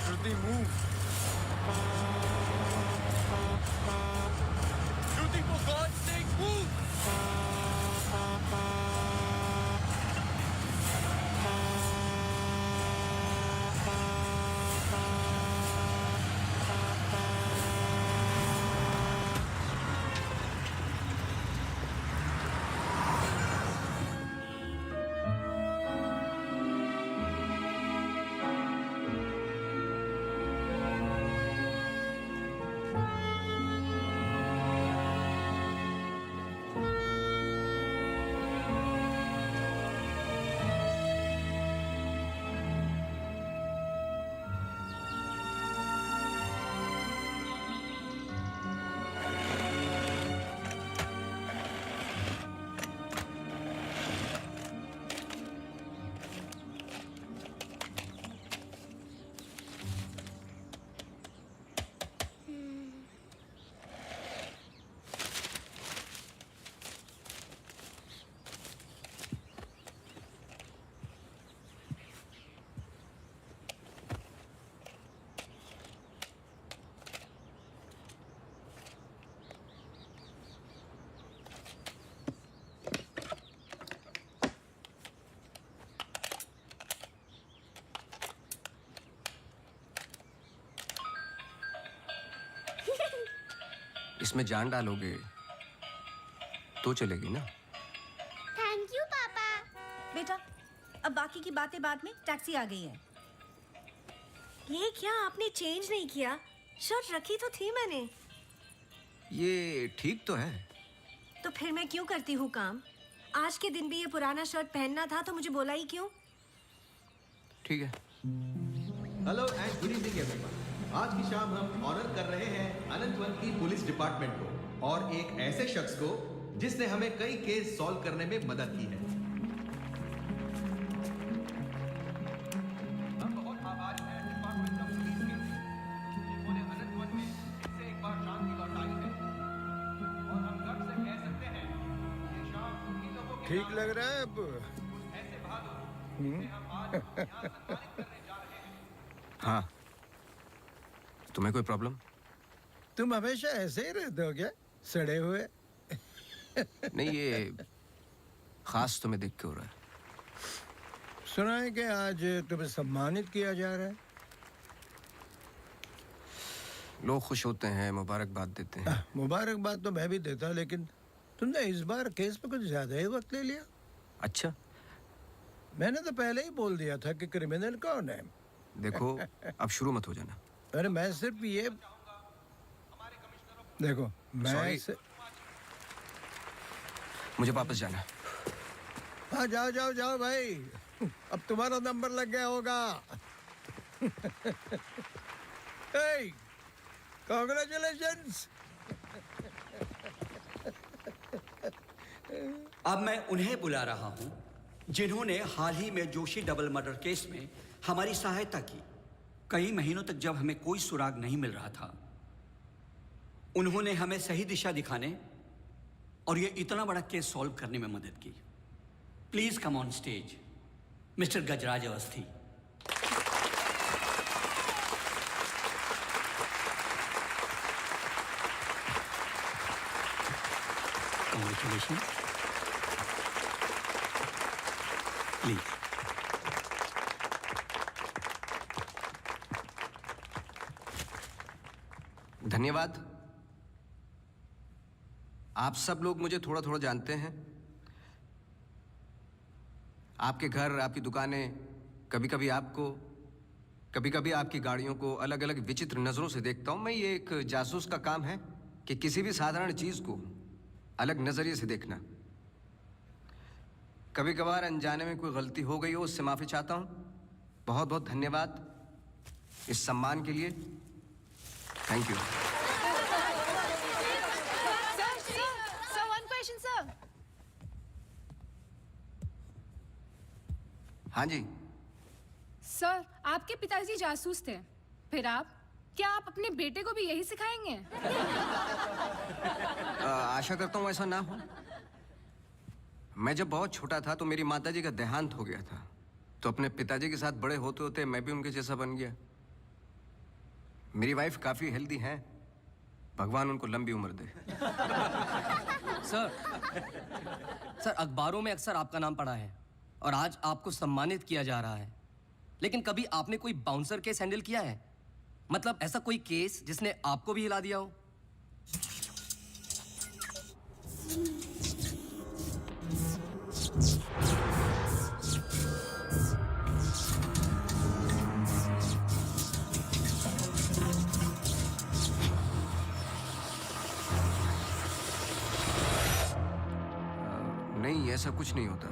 Shruti, move. Shruti, for God's sake, move. इसमें जान डालोगे तो चलेगी ना। थैंक यू पापा। बेटा, अब बाकी की बातें बाद में, टैक्सी आ गई है। ये क्या आपने चेंज नहीं किया? शर्ट रखी तो थी मैंने। ये ठीक तो है। तो फिर मैं क्यों करती हूँ काम? आज के दिन भी ये पुराना शर्ट पहनना था तो मुझे बोला ही क्यों? ठीक है। Hello and good evening everyone. आज की शाम हम ऑनर कर रहे हैं अनंतवन की पुलिस डिपार्टमेंट को और एक ऐसे शख्स को जिसने हमें कई केस सॉल्व करने में मदद की है। हम बहुत आभारी हैं डिपार्टमेंट ऑफ पुलिस के, जिन्होंने अनंतवन में फिर से एक बार शांति लौटाई है और हम गर्व से कह सकते हैं ये शाम उन्हीं लोगों के ठीक लग रहा है अब? कुछ ऐसे बहादुर जिन्हें हम आज यहाँ सम्मानित करने जा रहे हैं। हाँ, तुम्हें कोई प्रॉब्लम? तुम हमेशा ऐसे ही रहते हो क्या, सड़े हुए? नहीं, ये खास तुम्हें देख के हो रहा है। सुना है कि आज तुम्हें सम्मानित किया जा रहा है। लोग खुश होते हैं, मुबारकबाद देते हैं। मुबारकबाद तो मैं भी देता, लेकिन तुमने इस बार केस पे कुछ ज्यादा ही वक्त ले लिया। अच्छा, मैंने तो पहले ही बोल दिया था कि क्रिमिनल कौन है। देखो अब शुरू मत हो जाना। अरे मैं सिर्फ ये देखो, मैं Sorry. मुझे वापस जाना है। हाँ, जाओ जाओ जाओ भाई, अब तुम्हारा नंबर लग गया होगा। hey, congratulations. अब मैं उन्हें बुला रहा हूं जिन्होंने हाल ही में जोशी डबल मर्डर केस में हमारी सहायता की। कई महीनों तक जब हमें कोई सुराग नहीं मिल रहा था, उन्होंने हमें सही दिशा दिखाने और ये इतना बड़ा केस सॉल्व करने में मदद की। Please come on stage mister Gajraj Awasthi. Congratulations. Please. धन्यवाद। आप सब लोग मुझे थोड़ा थोड़ा जानते हैं। आपके घर, आपकी दुकानें, कभी कभी आपको, कभी कभी आपकी गाड़ियों को अलग अलग विचित्र नज़रों से देखता हूं। मैं, ये एक जासूस का काम है कि किसी भी साधारण चीज़ को अलग नज़रिए से देखना। कभी कभार अनजाने में कोई गलती हो गई हो, उससे माफ़ी चाहता हूं। बहुत बहुत धन्यवाद इस सम्मान के लिए। Thank you. Sir, one question, sir. हाँ जी। सर, आपके पिताजी जासूस थे, फिर आप? क्या आप अपने बेटे को भी यही सिखाएंगे? आशा करता हूँ ऐसा ना हो। मैं जब बहुत छोटा था तो मेरी माताजी का देहांत हो गया था, तो अपने पिताजी के साथ बड़े होते होते मैं भी उनके जैसा बन गया। मेरी वाइफ काफी हेल्दी है, भगवान उनको लंबी उम्र दे। सर सर अखबारों में अक्सर आपका नाम पड़ा है और आज आपको सम्मानित किया जा रहा है, लेकिन कभी आपने कोई बाउंसर केस हैंडल किया है? मतलब ऐसा कोई केस जिसने आपको भी हिला दिया हो? नहीं, ऐसा कुछ नहीं होता।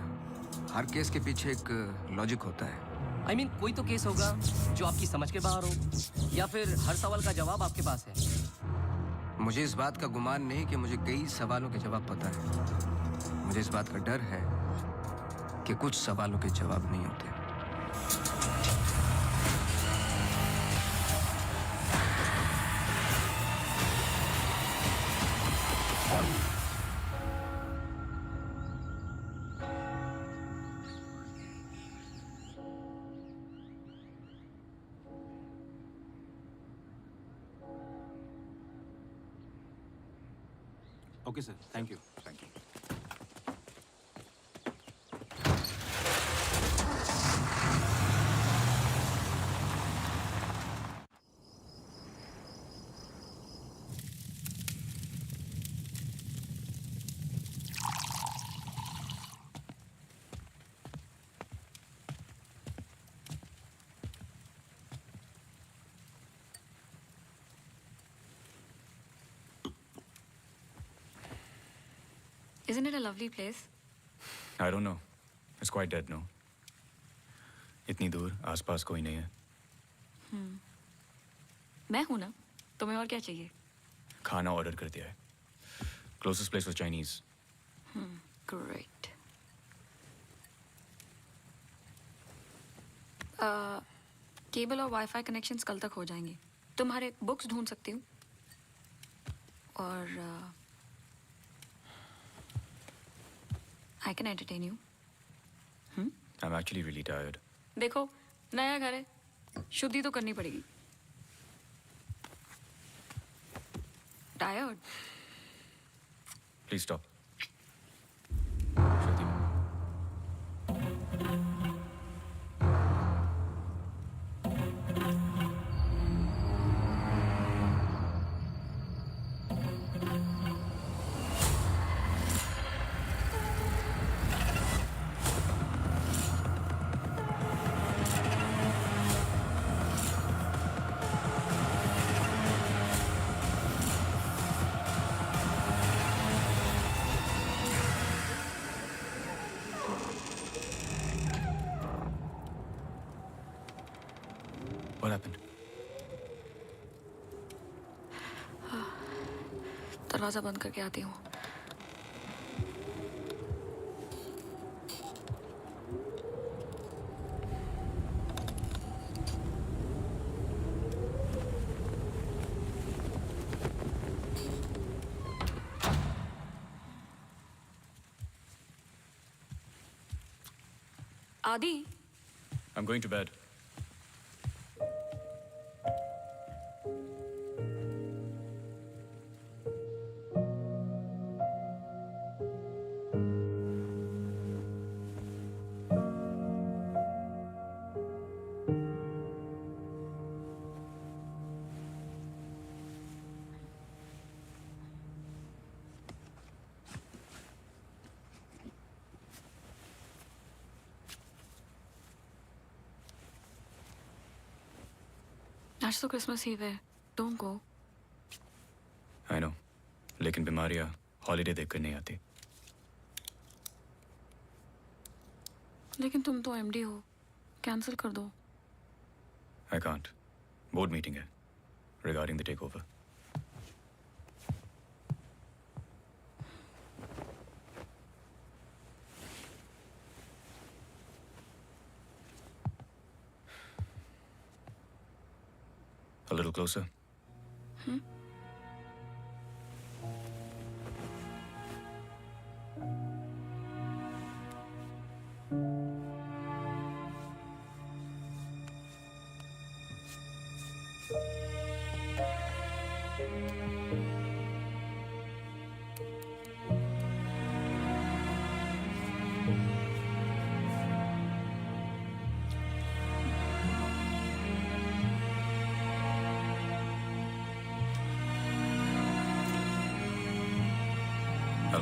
हर केस के पीछे एक लॉजिक होता है। I mean, कोई तो केस होगा जो आपकी समझ के बाहर हो, या फिर हर सवाल का जवाब आपके पास है। मुझे इस बात का गुमान नहीं कि मुझे कई सवालों के जवाब पता है। मुझे इस बात का डर है कि कुछ सवालों के जवाब नहीं होते। Okay, sir. Thank you. Thank you. Isn't it a lovely place? I don't know. It's quite dead, no? इतनी दूर आसपास कोई नहीं है। मैं हूं ना, तुम्हें और क्या चाहिए? खाना ऑर्डर कर दिया है। Closest place was Chinese. Great. Cable और वाईफाई कनेक्शंस कल तक हो जाएंगे। तुम्हारे बुक्स ढूंढ सकती हूँ और I can entertain you. I'm actually really tired. देखो, नया घर है, शुद्धि तो करनी पड़ेगी। Tired? Please stop. Shruti. What happened? दरवाजा बंद करके आती हूँ। आदि, I'm going to bed. आज तो क्रिसमस ईव है। Don't go. I know. लेकिन बीमारियां हॉलीडे देखकर नहीं आती। लेकिन तुम तो एमडी हो, कैंसिल कर दो। I can't. Board meeting है regarding the takeover. A little closer. I'll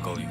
call you.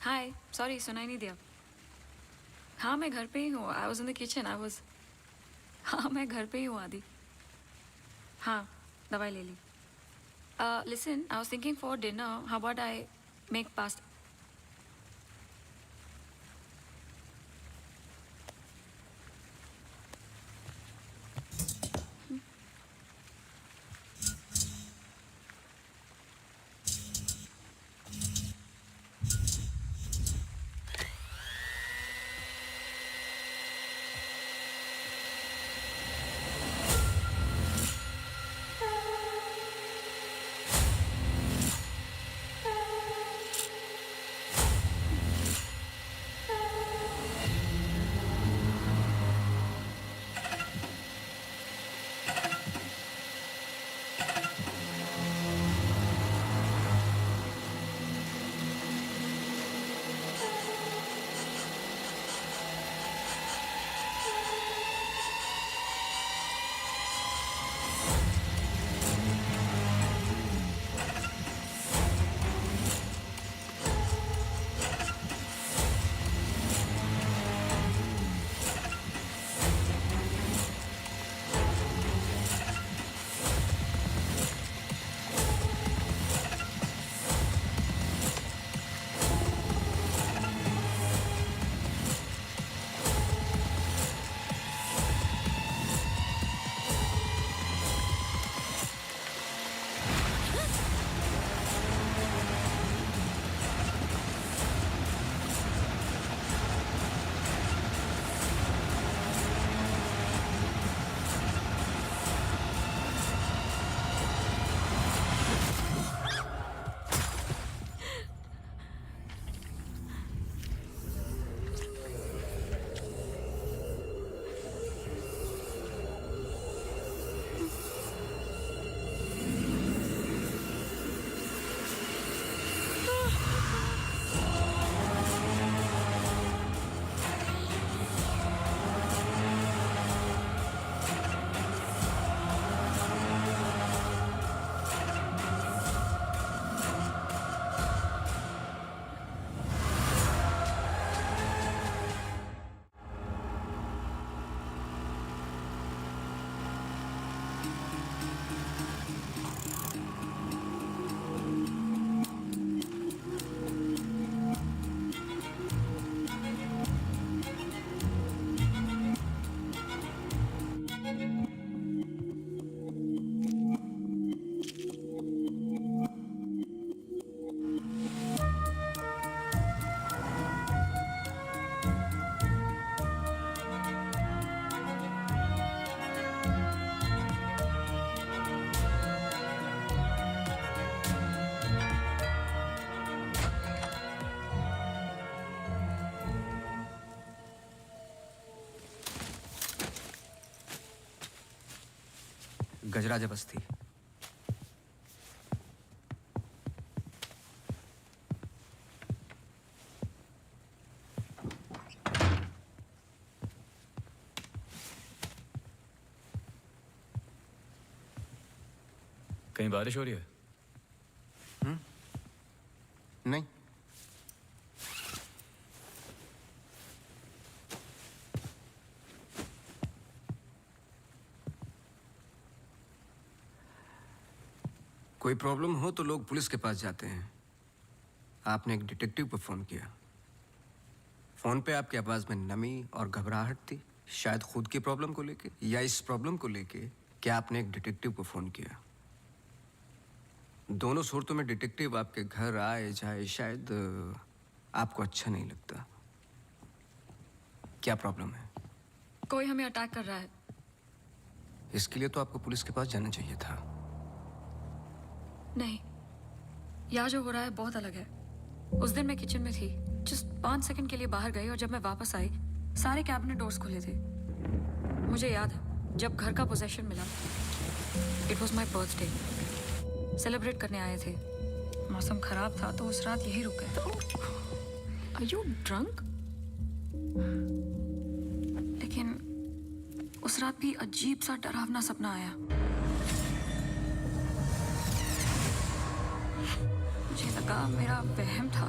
Hi sorry सुनाई नहीं दिया। हाँ मैं घर पे ही हूँ। I was in the kitchen. हाँ मैं घर पे ही हूँ आदि। हाँ दवाई ले ली। Listen I was thinking for dinner how about I make pasta. Gajraj Basti. कहीं बारिश हो रही है? नहीं। कोई प्रॉब्लम हो तो लोग पुलिस के पास जाते हैं। आपने एक डिटेक्टिव को फोन किया। फोन पे आपकी आवाज में नमी और घबराहट थी, शायद खुद की प्रॉब्लम को लेके या इस प्रॉब्लम को लेके कि आपने एक डिटेक्टिव को फोन किया। दोनों सूरतों में डिटेक्टिव आपके घर आए जाए शायद आपको अच्छा नहीं लगता। क्या प्रॉब्लम है? कोई हमें अटैक कर रहा है। इसके लिए तो आपको पुलिस के पास जाना चाहिए था। नहीं, यहाँ जो हो रहा है बहुत अलग है। उस दिन मैं किचन में थी, जस्ट 5 सेकंड के लिए बाहर गई और जब मैं वापस आई सारे कैबिनेट डोर्स खुले थे। मुझे याद है जब घर का पोजेशन मिला, it was my birthday, celebrate करने आए थे। मौसम खराब था तो उस रात यही रुक गए। Are you drunk? लेकिन उस रात भी अजीब सा डरावना सपना आया। मुझे लगा मेरा वहम था।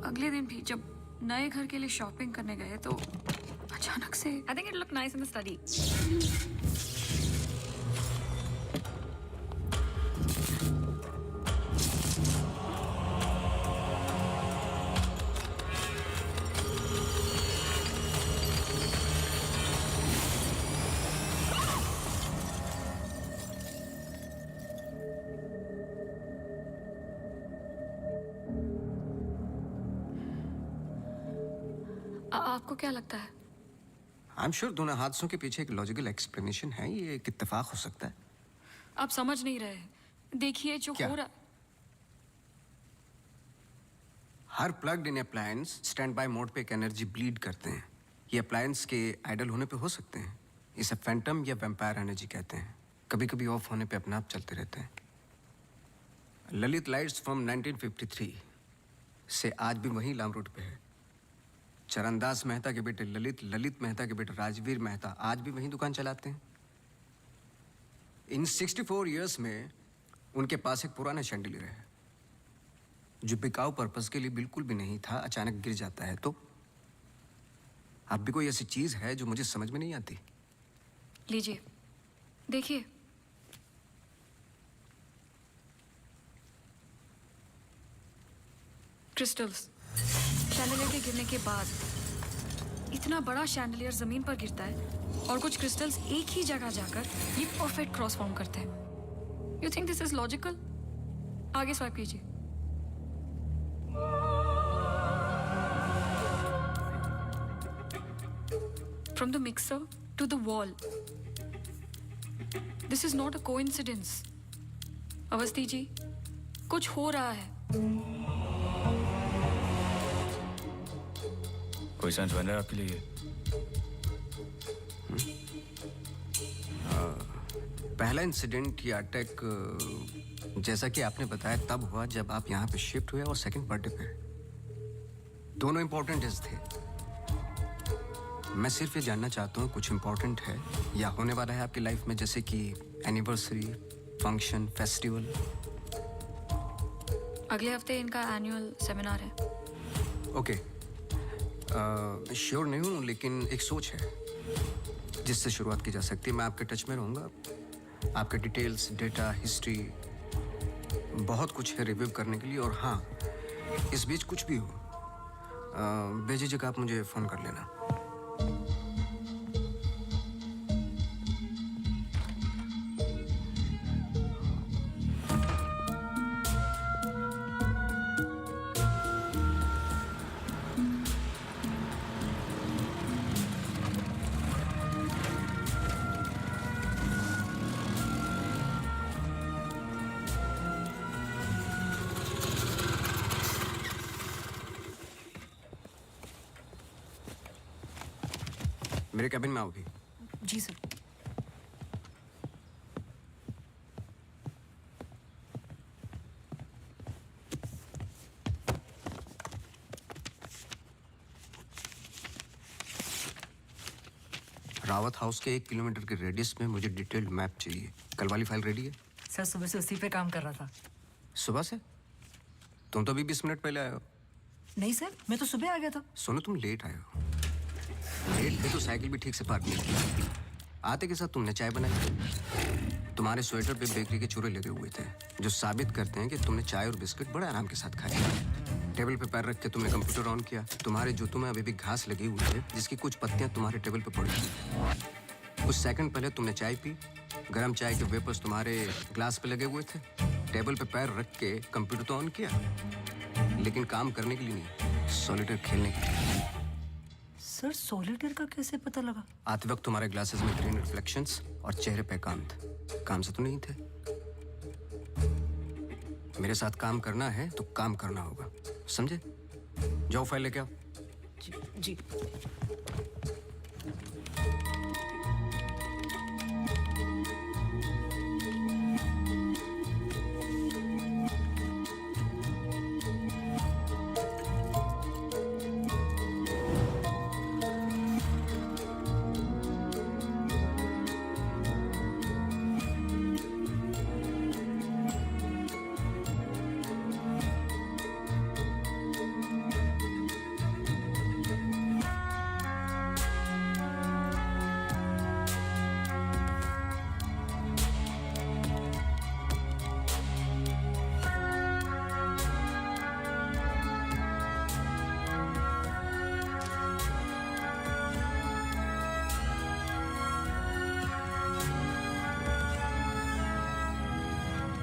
अगले दिन भी जब नए घर के लिए शॉपिंग करने गए तो अचानक से I think it look nice in the study. आपको क्या लगता है? आई एम श्योर दोनों हादसों के पीछे एक लॉजिकल एक्सप्लेनेशन है। ये एक इत्तेफाक हो सकता है। आप समझ नहीं रहे। देखिए जो क्या? हो रहा। हर plugged in appliance stand by mode पे एक एनर्जी ब्लीड करते हैं। ये अप्लायंस के आइडल होने पे हो सकते हैं। इसे फैंटम या वैम्पायर एनर्जी कहते हैं। कभी कभी ऑफ होने पे अपने आप चलते रहते हैं। ललित लाइट्स फ्रॉम 1953 से आज भी वही लाम रोड पे है। चरणदास मेहता के बेटे ललित, ललित मेहता के बेटे राजवीर मेहता आज भी वही दुकान चलाते हैं। इन 64 इयर्स में उनके पास एक पुराना शैंडलियर है जो बिकाऊ पर्पस के लिए बिल्कुल भी नहीं था, अचानक गिर जाता है। तो अब भी कोई ऐसी चीज है जो मुझे समझ में नहीं आती। लीजिए देखिए। क्रिस्टल्स। शैंडलियर के गिरने के बाद इतना बड़ा शैंडलियर जमीन पर गिरता है और कुछ क्रिस्टल्स एक ही जगह जाकर ये परफेक्ट क्रॉस फॉर्म करते हैं। You think this is logical? आगे स्वाइप कीजिए। From the mixer to the wall. This is not a coincidence. Awasthi ji, कुछ हो रहा है। कोई सेंस बन रहा है आपके लिए? पहला इंसिडेंट या अटैक जैसा कि आपने बताया तब हुआ जब आप यहाँ पे शिफ्ट हुए और सेकंड बर्थडे पे। दोनों इंपॉर्टेंट डेज थे। मैं सिर्फ ये जानना चाहता हूँ कुछ इंपॉर्टेंट है या होने वाला है आपकी लाइफ में, जैसे कि एनिवर्सरी, फंक्शन, फेस्टिवल। अगले हफ्ते इनका एनुअल सेमिनार है। ओके, श्योर नहीं हूँ लेकिन एक सोच है जिससे शुरुआत की जा सकती है। मैं आपके टच में रहूँगा। आपके डिटेल्स, डेटा, हिस्ट्री, बहुत कुछ है रिव्यू करने के लिए। और हाँ, इस बीच कुछ भी हो बेझिझक आप मुझे फ़ोन कर लेना। मेरे कैबिन में आओगी? जी सर। रावत हाउस के 1 किलोमीटर के रेडियस में मुझे डिटेल्ड मैप चाहिए। कल वाली फाइल रेडी है? सर सुबह से उसी पे काम कर रहा था। सुबह से? तुम तो अभी 20 मिनट पहले आए हो। नहीं सर, मैं तो सुबह आ गया था। सुनो, तुम लेट आए हो। लेट थे तो साइकिल भी ठीक से पार्क नहीं की। आते के साथ तुमने चाय बनाई। तुम्हारे स्वेटर पे बेकरी के चूरे लगे हुए थे जो साबित करते हैं कि तुमने चाय और बिस्किट बड़े आराम के साथ खाए। टेबल पे पैर रख के तुमने कंप्यूटर ऑन किया। तुम्हारे जूतों में अभी भी घास लगी हुई है जिसकी कुछ पत्तियां तुम्हारे टेबल पे पड़ी थी। कुछ सेकंड पहले तुमने चाय पी। गर्म चाय के वेपर्स तुम्हारे ग्लास पे लगे हुए थे। टेबल पे पैर रख के कंप्यूटर तो ऑन किया, लेकिन काम करने के लिए नहीं, सॉलिटेयर खेलने के लिए। सर सॉलिटेयर का कैसे पता लगा? आते वक्त तुम्हारे ग्लासेस में ग्रीन रिफ्लेक्शंस और चेहरे पे काम था। काम से तो नहीं थे। मेरे साथ काम करना है तो काम करना होगा, समझे? जाओ फाइल लेके आओ। जी।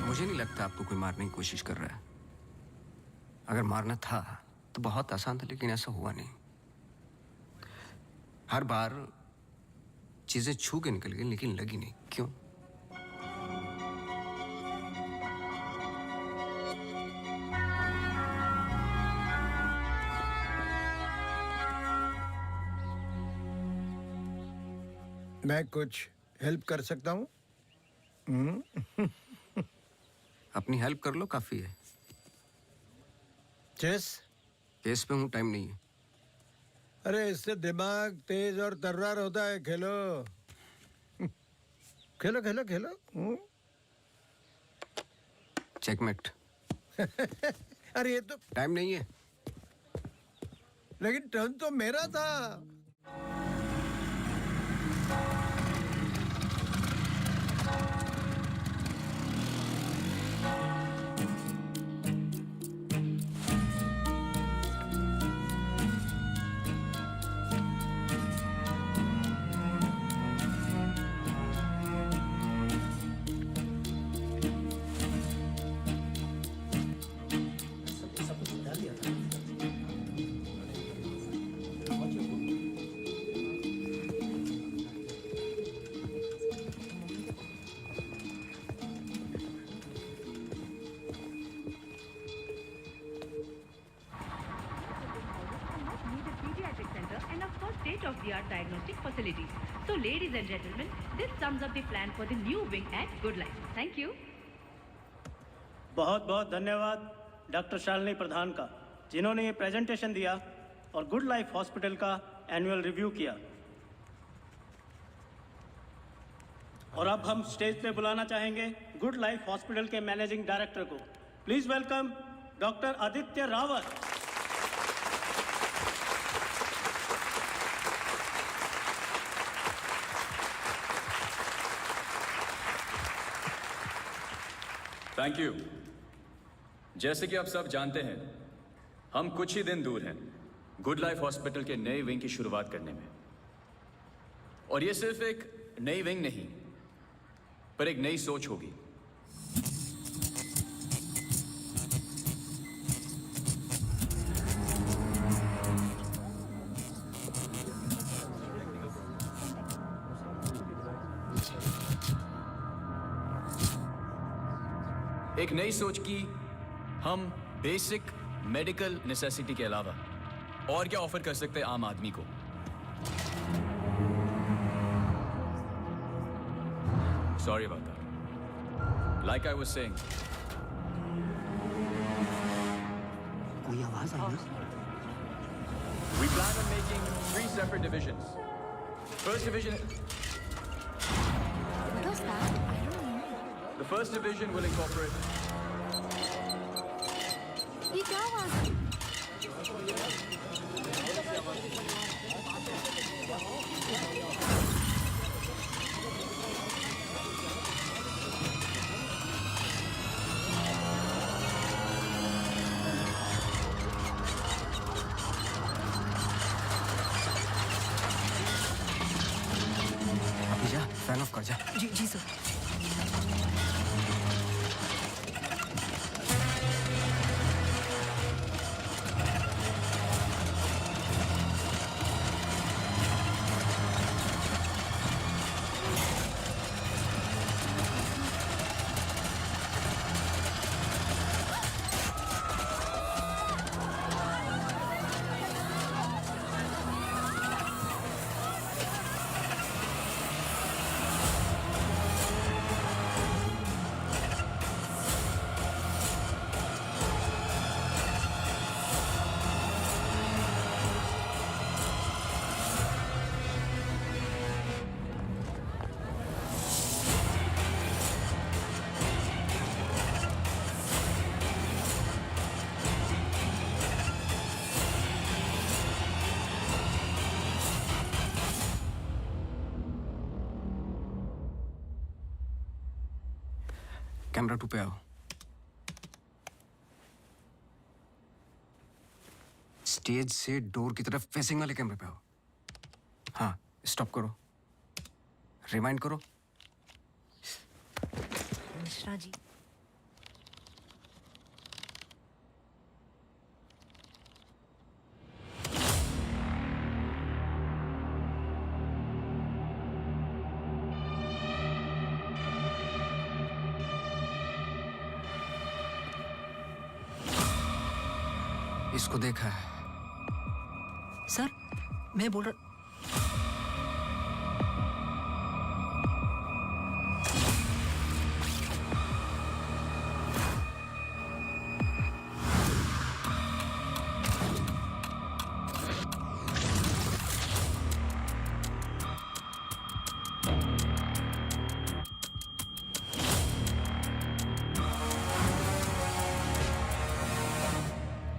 मुझे नहीं लगता आपको कोई मारने की कोशिश कर रहा है। अगर मारना था तो बहुत आसान था, लेकिन ऐसा हुआ नहीं। हर बार चीजें छू के निकल गई लेकिन लगी नहीं। क्यों? मैं कुछ हेल्प कर सकता हूँ? अपनी हेल्प कर लो, काफी है। चेस? केस पे हूँ, टाइम नहीं है। अरे इससे दिमाग तेज और तर्रार होता है। खेलो खेलो खेलो खेलो। चेकमेट। अरे ये तो टाइम नहीं है। लेकिन टर्न तो मेरा था। state-of-the-art diagnostic facilities. So, ladies and gentlemen, this sums up the plan for the new wing at Good Life. Thank you. बहुत बहुत धन्यवाद डॉक्टर शालिनी प्रधान का, जिन्होंने ये प्रेजेंटेशन दिया और गुड लाइफ हॉस्पिटल का एनुअल रिव्यू किया। और अब हम स्टेज पे बुलाना चाहेंगे गुड लाइफ हॉस्पिटल के मैनेजिंग डायरेक्टर को। Please welcome doctor Aditya Rawat. Thank you. जैसे कि आप सब जानते हैं, हम कुछ ही दिन दूर हैं गुड लाइफ हॉस्पिटल के नए विंग की शुरुआत करने में। और ये सिर्फ एक नई विंग नहीं, पर एक नई सोच होगी। एक नई सोच की हम बेसिक मेडिकल नेसेसिटी के अलावा और क्या ऑफर कर सकते हैं आम आदमी को। Sorry about that. Like I was saying. कोई आवाज आई ना? We plan on making 3 separate divisions. First division. What was that? I don't know. The first division will incorporate. ये क्या आवाज है? अभी जा, फैन ऑफ कर जा। जी जी सर। कैमरा 2 पे आओ। स्टेज से डोर की तरफ फेसिंग वाले कैमरे पे आओ। हाँ, स्टॉप करो, रिवाइंड करो। मिश्रा जी। इसको देखा है? सर मैं बोल रहा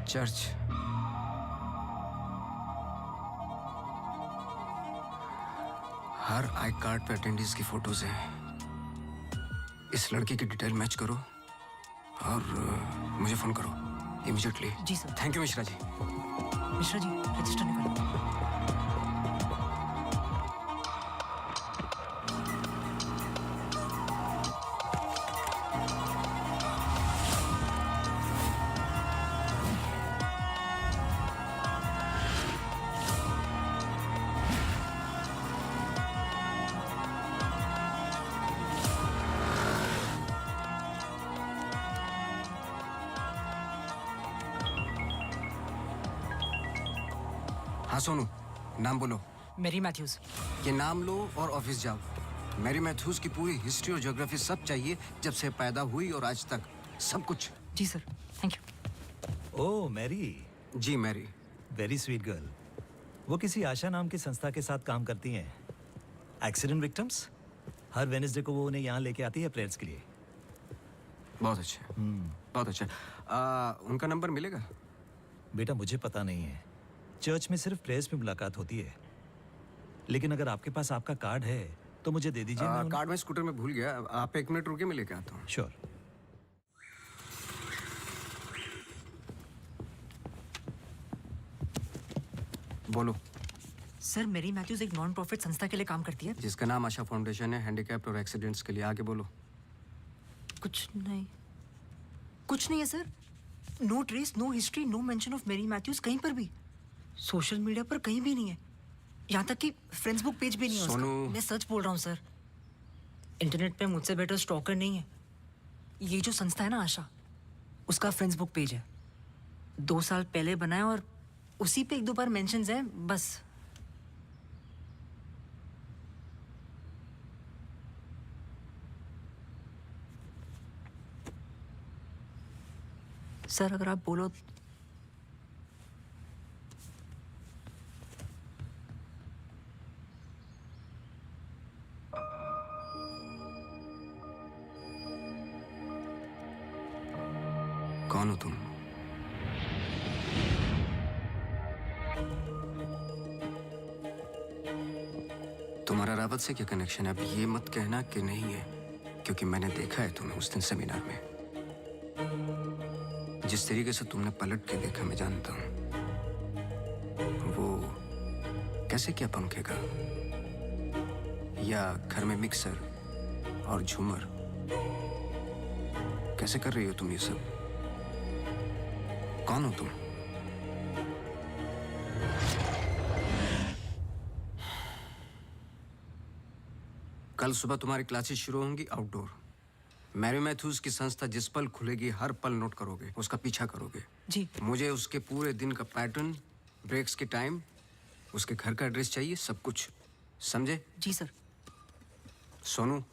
चर्च। हर आई कार्ड पे अटेंडीज की फोटोज हैं। इस लड़के की डिटेल मैच करो और मुझे फोन करो इमीडिएटली। जी sir. Thank you Mishra ji. Mishra ji register निकालो। हाँ सोनू, नाम बोलो। Mary Matthews. ये नाम लो और ऑफिस जाओ। मैरी मैथ्यूज की पूरी हिस्ट्री और ज्योग्राफी सब चाहिए, जब से पैदा हुई और आज तक सब कुछ। जी sir, thank you. Oh Mary. जी मैरी। Very sweet girl. वो किसी आशा नाम की संस्था के साथ काम करती हैं। एक्सीडेंट विक्टिम्स, हर वेडनेसडे को वो उन्हें यहाँ लेके आती है प्रेयर्स के लिए। बहुत अच्छा, बहुत अच्छा। उनका नंबर मिलेगा? बेटा मुझे पता नहीं है, चर्च में सिर्फ प्रेयर्स में मुलाकात होती है। लेकिन अगर आपके पास आपका कार्ड है तो मुझे दे दीजिए। कार्ड मैं स्कूटर में भूल गया, आप 1 मिनट रुके, मैं लेके आता हूँ। श्योर। बोलो। सर मैरी मैथ्यूज एक नॉन प्रॉफिट संस्था के लिए काम करती है जिसका नाम आशा फाउंडेशन है, हैंडीकैप्ड और एक्सीडेंट्स के लिए। आगे बोलो। कुछ नहीं, कुछ नहीं है sir. No trace, no history, no mention of Mary Matthews कहीं पर भी। सोशल मीडिया पर कहीं भी नहीं है, यहाँ तक कि फ्रेंड्स बुक पेज भी नहीं है उसका। मैं सच बोल रहा हूँ सर, इंटरनेट पे मुझसे बेटर स्टॉकर नहीं है। ये जो संस्था है ना आशा, उसका फ्रेंड्स बुक पेज है, 2 साल पहले बनाया और उसी पे 1-2 बार मेंशंस हैं बस। सर अगर आप बोलो कौन हो तुम? तुम्हारा रावत से क्या कनेक्शन है? अब ये मत कहना कि नहीं है, क्योंकि मैंने देखा है तुम्हें उस दिन सेमिनार में। जिस तरीके से तुमने पलट के देखा मैं जानता हूं। वो कैसे क्या पंखे का, या घर में मिक्सर और झूमर, कैसे कर रही हो तुम ये सब? कौन हो तुम? कल सुबह तुम्हारी क्लासेस शुरू होंगी आउटडोर। मैरी मैथ्यूज की संस्था जिस पल खुलेगी हर पल नोट करोगे, उसका पीछा करोगे। जी। मुझे उसके पूरे दिन का पैटर्न, ब्रेक्स के टाइम, उसके घर का एड्रेस चाहिए, सब कुछ। समझे? जी सर। सोनू,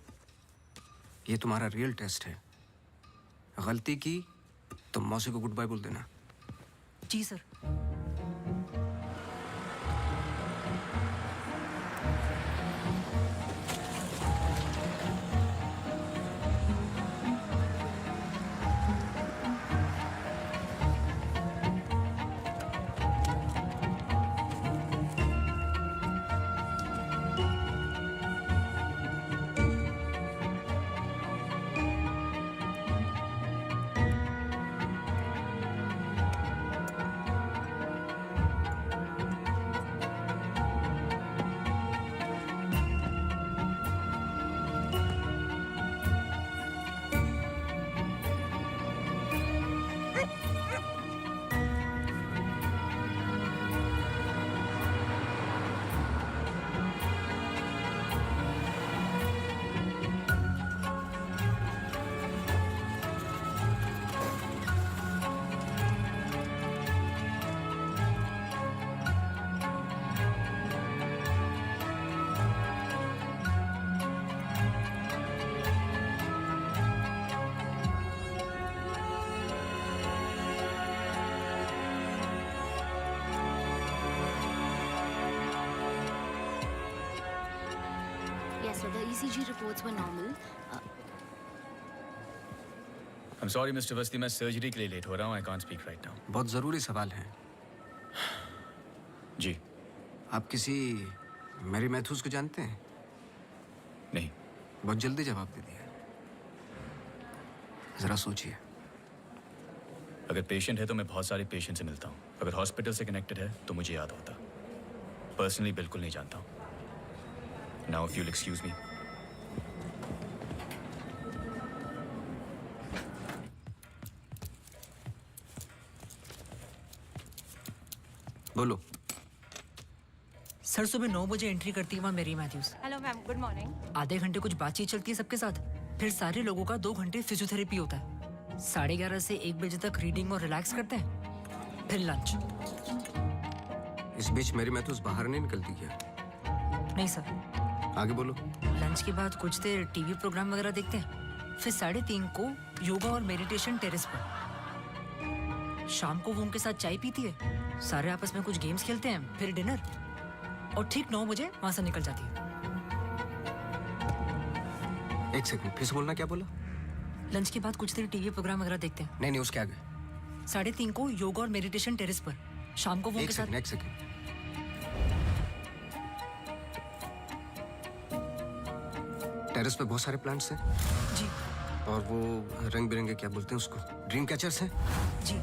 ये तुम्हारा रियल टेस्ट है। गलती की तो मौसी को गुड बाय बोल देना। जी sir. Yes, so the ECG reports were normal. I'm sorry, Mr. Vasti, मैं सर्जरी के लिए लेट हो रहा हूँ। I can't speak right now. बहुत जरूरी सवाल है। जी। आप किसी मैरी मैथ्यूज को जानते हैं? नहीं। बहुत जल्दी जवाब दे दिया। जरा सोचिए। अगर पेशेंट है तो मैं बहुत सारे पेशेंट से मिलता हूँ। अगर हॉस्पिटल से कनेक्टेड है तो मुझे याद होता। पर्सनली बिल्कुल नहीं जानता हूँ। Now, if you'll excuse me. बोलो। सर सुबह 9 बजे एंट्री करती है वहाँ Mary Matthews. Hello ma'am, good morning. आधे घंटे कुछ बातचीत चलती है सबके साथ, फिर सारे लोगों का 2 घंटे फिजियोथेरेपी होता है। 11:30 से 1 बजे तक रीडिंग और रिलैक्स करते हैं, फिर लंच। इस बीच मेरी मैथ्यूज बाहर नहीं निकलती क्या? नहीं सर। आगे बोलो। लंच के बाद कुछ देर टीवी प्रोग्राम वगैरह देखते हैं, फिर 3:30 को योगा और मेडिटेशन टेरेस पर। शाम को वो उनके साथ चाय पीती है, सारे आपस में कुछ गेम्स खेलते हैं, फिर डिनर, और ठीक 9 बजे वहां से निकल जाती है। एक सेकंड, फिर से बोलना, क्या बोला? लंच के बाद कुछ देर टीवी प्रोग्राम वगैरह देखते हैं। नहीं, उसके आगे। 3:30 को योगा और मेडिटेशन टेरेस पर। शाम को वो उनके साथ। एक सेकंड। टेरेस पे बहुत सारे प्लांट्स हैं। जी। और वो रंग बिरंगे, क्या बोलते हैं उसको, ड्रीम कैचर्स हैं। जी।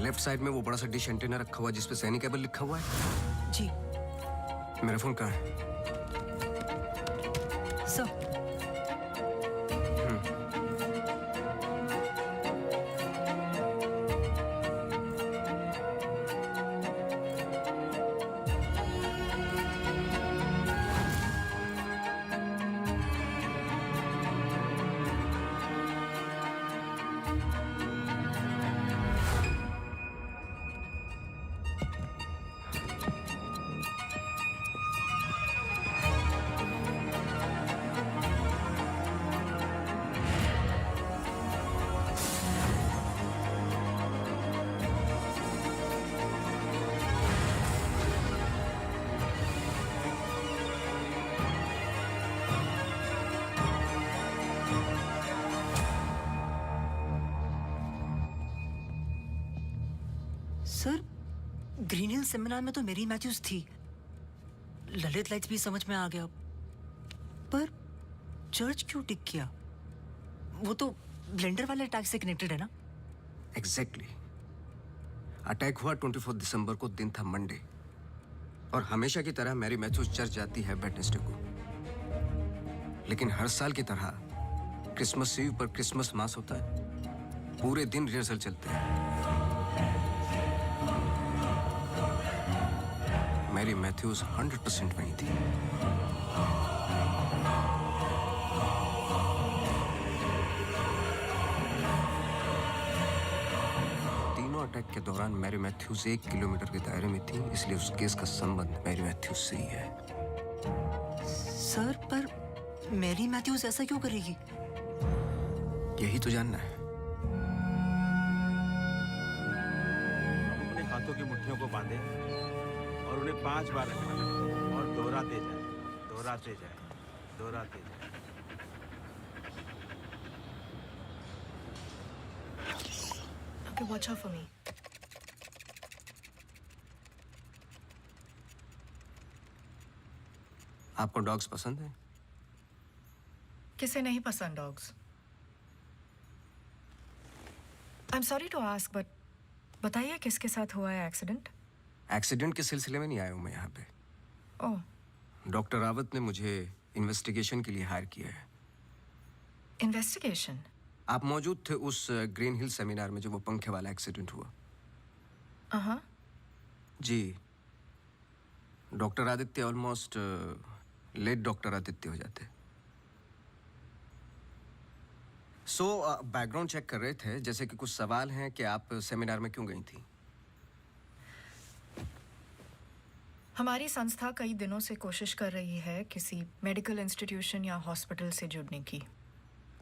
लेफ्ट साइड में वो बड़ा सा डिश एंटीना रखा हुआ है जिसपे सैनिकेबल लिखा हुआ है। जी। मेरा फोन कहाँ है? सर। ग्रीन हिल सेमिनार में तो मेरी मैथ्यूज थी, ललित लाइट्स भी समझ में आ गया, पर चर्च क्यों टिक किया? वो तो ब्लेंडर वाले अटैक से कनेक्टेड है ना? एग्जैक्टली। अटैक हुआ 24 दिसंबर को, दिन था मंडे, और हमेशा की तरह मैरी मैथ्यूज चर्च जाती है वेडनेसडे को। लेकिन हर साल की तरह क्रिसमस ईव पर क्रिसमस मास होता है, पूरे दिन रिहर्सल चलते हैं। मैरी मैथ्यूज 100% वहीं थी। तीनों अटैक के दौरान मैरी मैथ्यूज 1 किलोमीटर के दायरे में थी, इसलिए उस केस का संबंध मैरी मैथ्यूज से ही है। सर, पर मैरी मैथ्यूज ऐसा क्यों करेगी? यही तो जानना है। अपने हाथों की मुट्ठियों को बांधे और उन्हें 5 बार रखना और दोहराते जाए, दोहराते जाए, दोहराते जाए। Okay, watch out for me. आपको डॉग्स पसंद है? किसे नहीं पसंद dogs? I am sorry to ask, but बताइए किसके साथ हुआ है एक्सीडेंट? एक्सीडेंट के सिलसिले में नहीं आया हूं मैं यहाँ पे। ओह, डॉक्टर रावत ने मुझे इन्वेस्टिगेशन के लिए हायर किया है। इन्वेस्टिगेशन? आप मौजूद थे उस ग्रीन हिल सेमिनार में जो वो पंखे वाला एक्सीडेंट हुआ? हाँ। जी। Doctor Aditya almost late doctor Aditya हो जाते। बैकग्राउंड चेक कर रहे थे, जैसे कि कुछ सवाल हैं कि आप सेमिनार में क्यों गई थी? हमारी संस्था कई दिनों से कोशिश कर रही है किसी मेडिकल इंस्टीट्यूशन या हॉस्पिटल से जुड़ने की।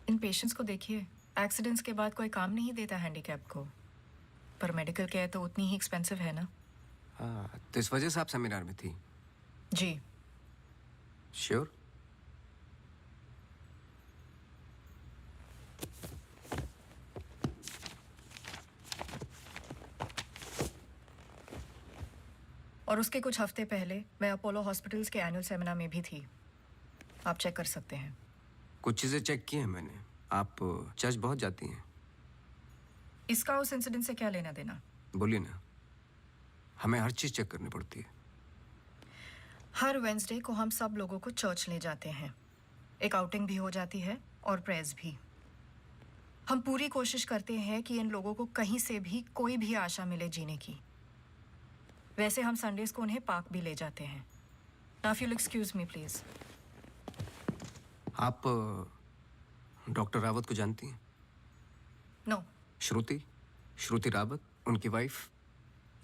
इन पेशेंट्स को देखिए, एक्सीडेंट्स के बाद कोई काम नहीं देता हैंडीकैप को, पर मेडिकल केयर तो उतनी ही एक्सपेंसिव है ना। हाँ, तो इस वजह से आप सेमिनार में थी? जी। श्योर? और उसके कुछ हफ्ते पहले मैं अपोलो हॉस्पिटल्स के एनुअल सेमिनार में भी थी, आप चेक कर सकते हैं। कुछ चीज़ें चेक की हैं मैंने। आप चर्च बहुत जाती हैं। इसका उस इंसिडेंट से क्या लेना देना? बोलिए ना, हमें हर चीज़ चेक करनी पड़ती है। हर वेंसडे को हम सब लोगों को चर्च ले जाते हैं, एक आउटिंग भी हो जाती है और प्रेयर्स भी। हम पूरी कोशिश करते हैं कि इन लोगों को कहीं से भी कोई भी आशा मिले जीने की। वैसे हम संडेज को उन्हें पार्क भी ले जाते हैं। Now if you excuse me please. आप डॉक्टर रावत को जानती हैं? नो। श्रुति रावत, उनकी वाइफ?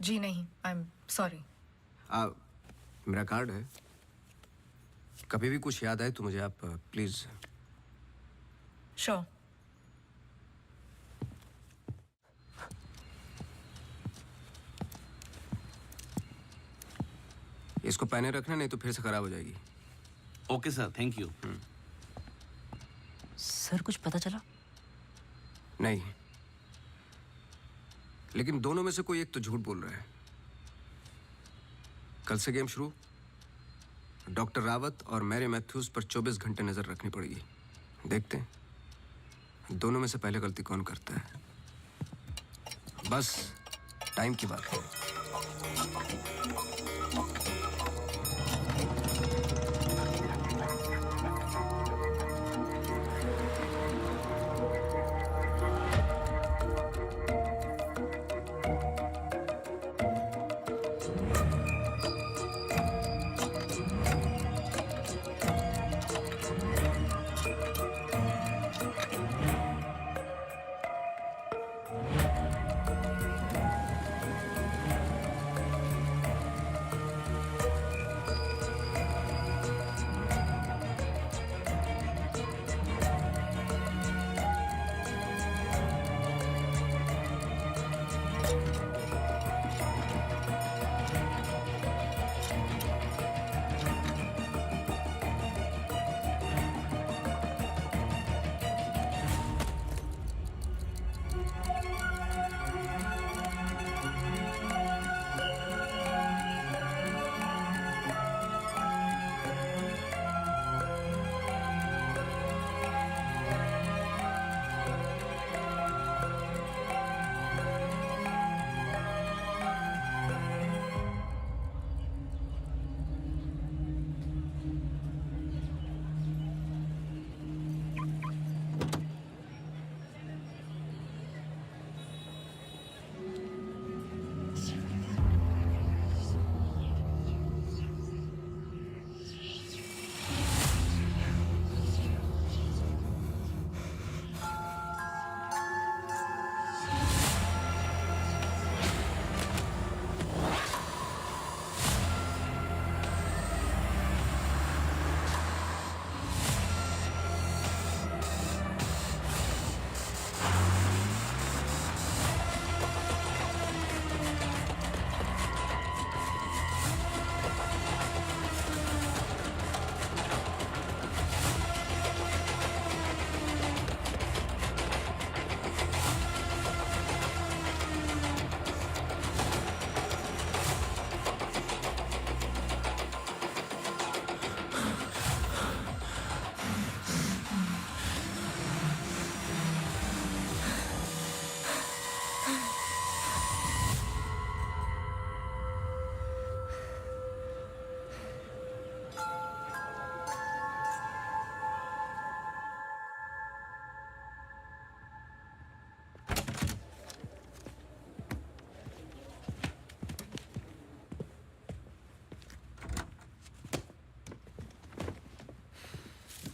जी नहीं, आई एम सॉरी। मेरा कार्ड है, कभी भी कुछ याद आए तो मुझे आप प्लीज। श्योर। इसको पहने रखना, नहीं तो फिर से खराब हो जाएगी। Okay sir, thank you. Sir, कुछ पता चला? नहीं, लेकिन दोनों में से कोई एक तो झूठ बोल रहा है। कल से गेम शुरू। डॉक्टर रावत और मैरी मैथ्यूज पर 24 घंटे नजर रखनी पड़ेगी। देखते हैं दोनों में से पहले गलती कौन करता है। बस टाइम की बात है।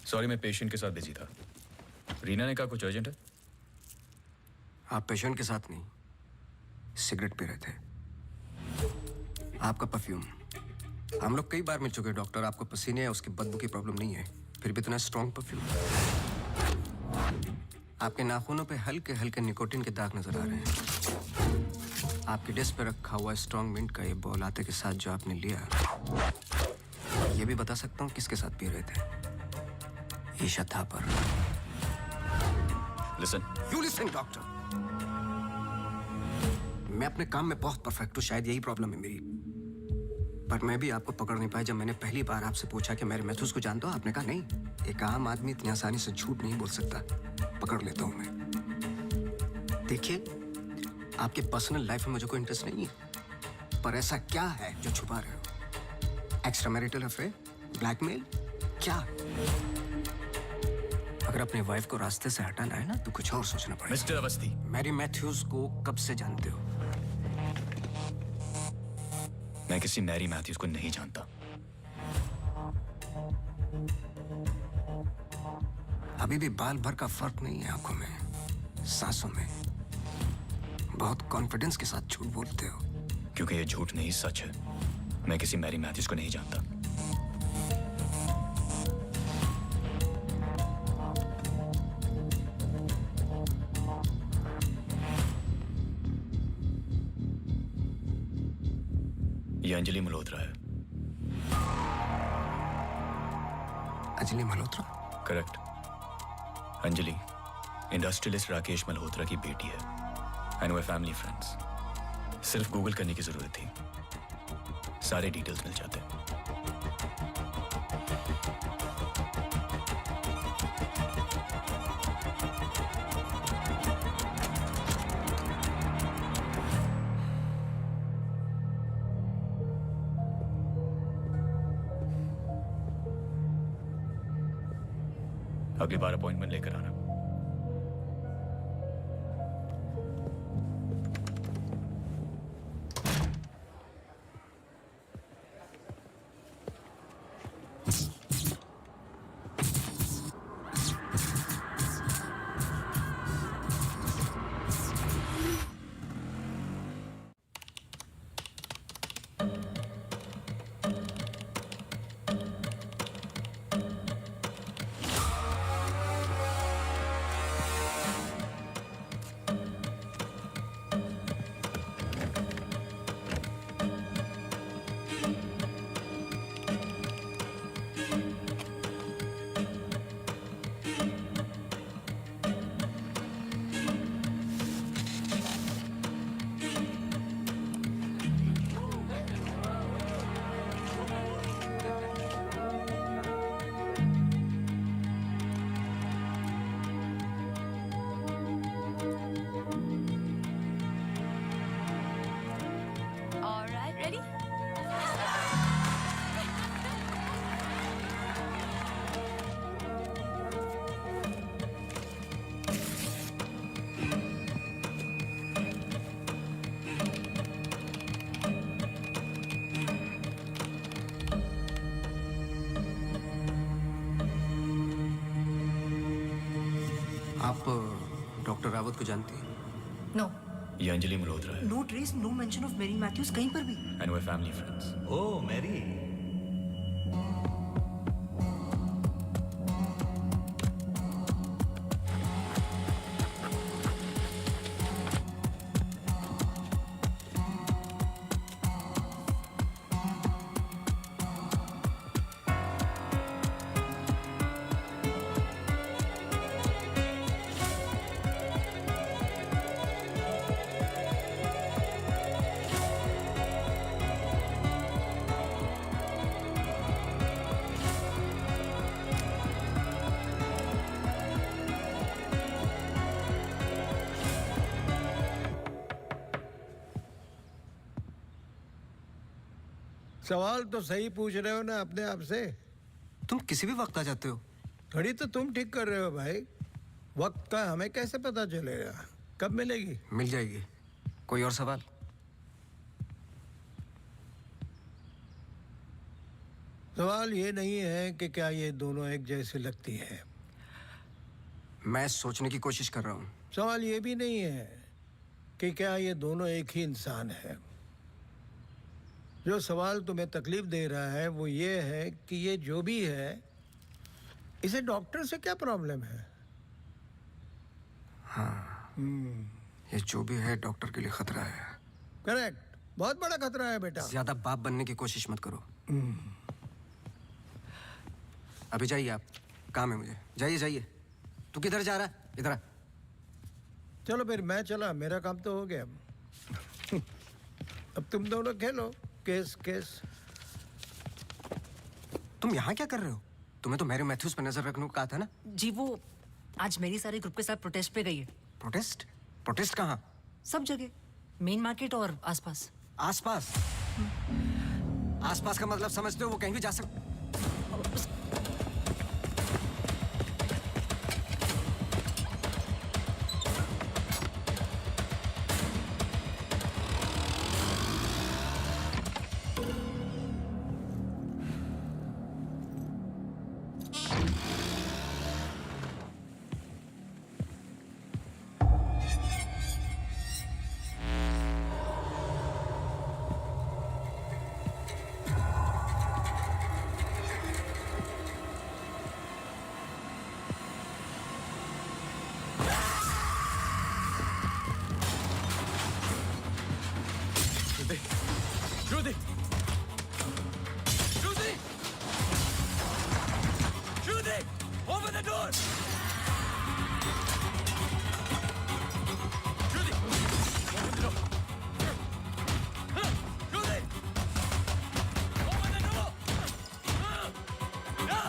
सॉरी, मैं पेशेंट के साथ बिजी था। रीना ने कहा कुछ अर्जेंट है। आप पेशेंट के साथ नहीं, सिगरेट पी रहे थे। आपका परफ्यूम, हम लोग कई बार मिल चुके हैं डॉक्टर। आपको पसीने या उसकी बदबू की प्रॉब्लम नहीं है, फिर भी इतना स्ट्रॉन्ग परफ्यूम। आपके नाखूनों पे हल्के हल्के निकोटिन के दाग नजर आ रहे हैं। आपकी डेस्क पे रखा हुआ स्ट्रॉन्ग मिंट का ये बॉल आते के साथ जो आपने लिया, ये भी बता सकता हूँ किसके साथ पी रहे थे। Isha Thapar. Listen. You listen doctor. मैं अपने काम में बहुत परफेक्ट हूँ, शायद यही प्रॉब्लम है मेरी। पर मैं भी आपको पकड़ नहीं पाया जब मैंने पहली बार आपसे पूछा कि मैरी मैथ्यूज को जानते हो। आपने कहा नहीं। एक आम आदमी इतनी आसानी से झूठ नहीं बोल सकता। पकड़ लेता हूं मैं। देखिए, आपके पर्सनल लाइफ में मुझे कोई इंटरेस्ट नहीं है, पर ऐसा क्या है जो छुपा रहे हो? एक्स्ट्रा मैरिटल अफेयर, ब्लैकमेल, क्या? अगर अपनी वाइफ को रास्ते से हटाना है ना तो कुछ और सोचना पड़ेगा। मिस्टर अवस्थी, मैरी मैथ्यूज को कब से जानते हो? मैं किसी मैरी मैथ्यूज को नहीं जानता। अभी भी बाल भर का फर्क नहीं है आंखों में, सांसों में। बहुत कॉन्फिडेंस के साथ झूठ बोलते हो। क्योंकि ये झूठ नहीं, सच है। मैं किसी मैरी मैथ्यूज को नहीं जानता। ये अंजलि मल्होत्रा है। अंजलि मल्होत्रा? करेक्ट। अंजलि इंडस्ट्रियलिस्ट राकेश मल्होत्रा की बेटी है। एंड वे फैमिली फ्रेंड्स। सिर्फ गूगल करने की जरूरत थी, सारे डिटेल्स मिल जाते हैं। अगली बार अपॉइंटमेंट लेकर आना। आप डॉक्टर रावत को जानती हैं? नो। ये अंजलि मल्होत्रा है। No trace, no mention of Mary Matthews कहीं पर भी। एंड वे फैमिली फ्रेंड्स। ओह मैरी, सवाल तो सही पूछ रहे हो ना अपने आप से। तुम किसी भी वक्त आ जाते हो। घड़ी तो तुम ठीक कर रहे हो भाई, वक्त का हमें कैसे पता चलेगा? कब मिलेगी? मिल जाएगी। कोई और सवाल? सवाल ये नहीं है कि क्या ये दोनों एक जैसे लगती है। मैं सोचने की कोशिश कर रहा हूँ। सवाल ये भी नहीं है कि क्या ये दोनों एक ही इंसान है। जो सवाल तुम्हें तकलीफ दे रहा है वो ये है कि ये जो भी है, इसे डॉक्टर से क्या प्रॉब्लम है? हाँ, ये जो भी है डॉक्टर के लिए खतरा है। करेक्ट, बहुत बड़ा खतरा है बेटा। ज्यादा बाप बनने की कोशिश मत करो। अभी जाइए आप, काम है मुझे। जाइए जाइए। तू किधर जा रहा है? इधर आ। चलो फिर मैं चला, मेरा काम तो हो गया। अब तुम दोनों खेलो केस केस। तुम यहाँ क्या कर रहे हो? तुम्हें तो मैरी मैथ्यूज पर नजर रखने को कहा था ना? जी वो आज मेरी सारे ग्रुप के साथ प्रोटेस्ट पे गई है। प्रोटेस्ट? प्रोटेस्ट कहाँ? सब जगह, मेन मार्केट और आसपास। आसपास? आसपास का मतलब समझते हो? वो कहीं भी जा सकते। Judy! Judy! Judy! Open the door! Judy! Open the door! Judy! Open the door! Yeah!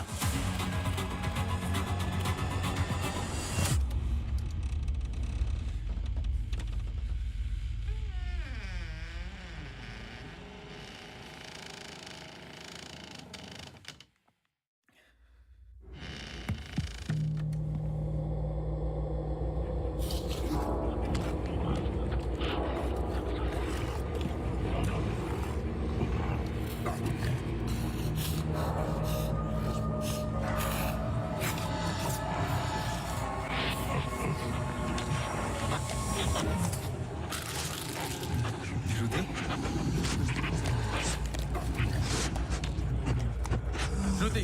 Shruti!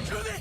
Shruti!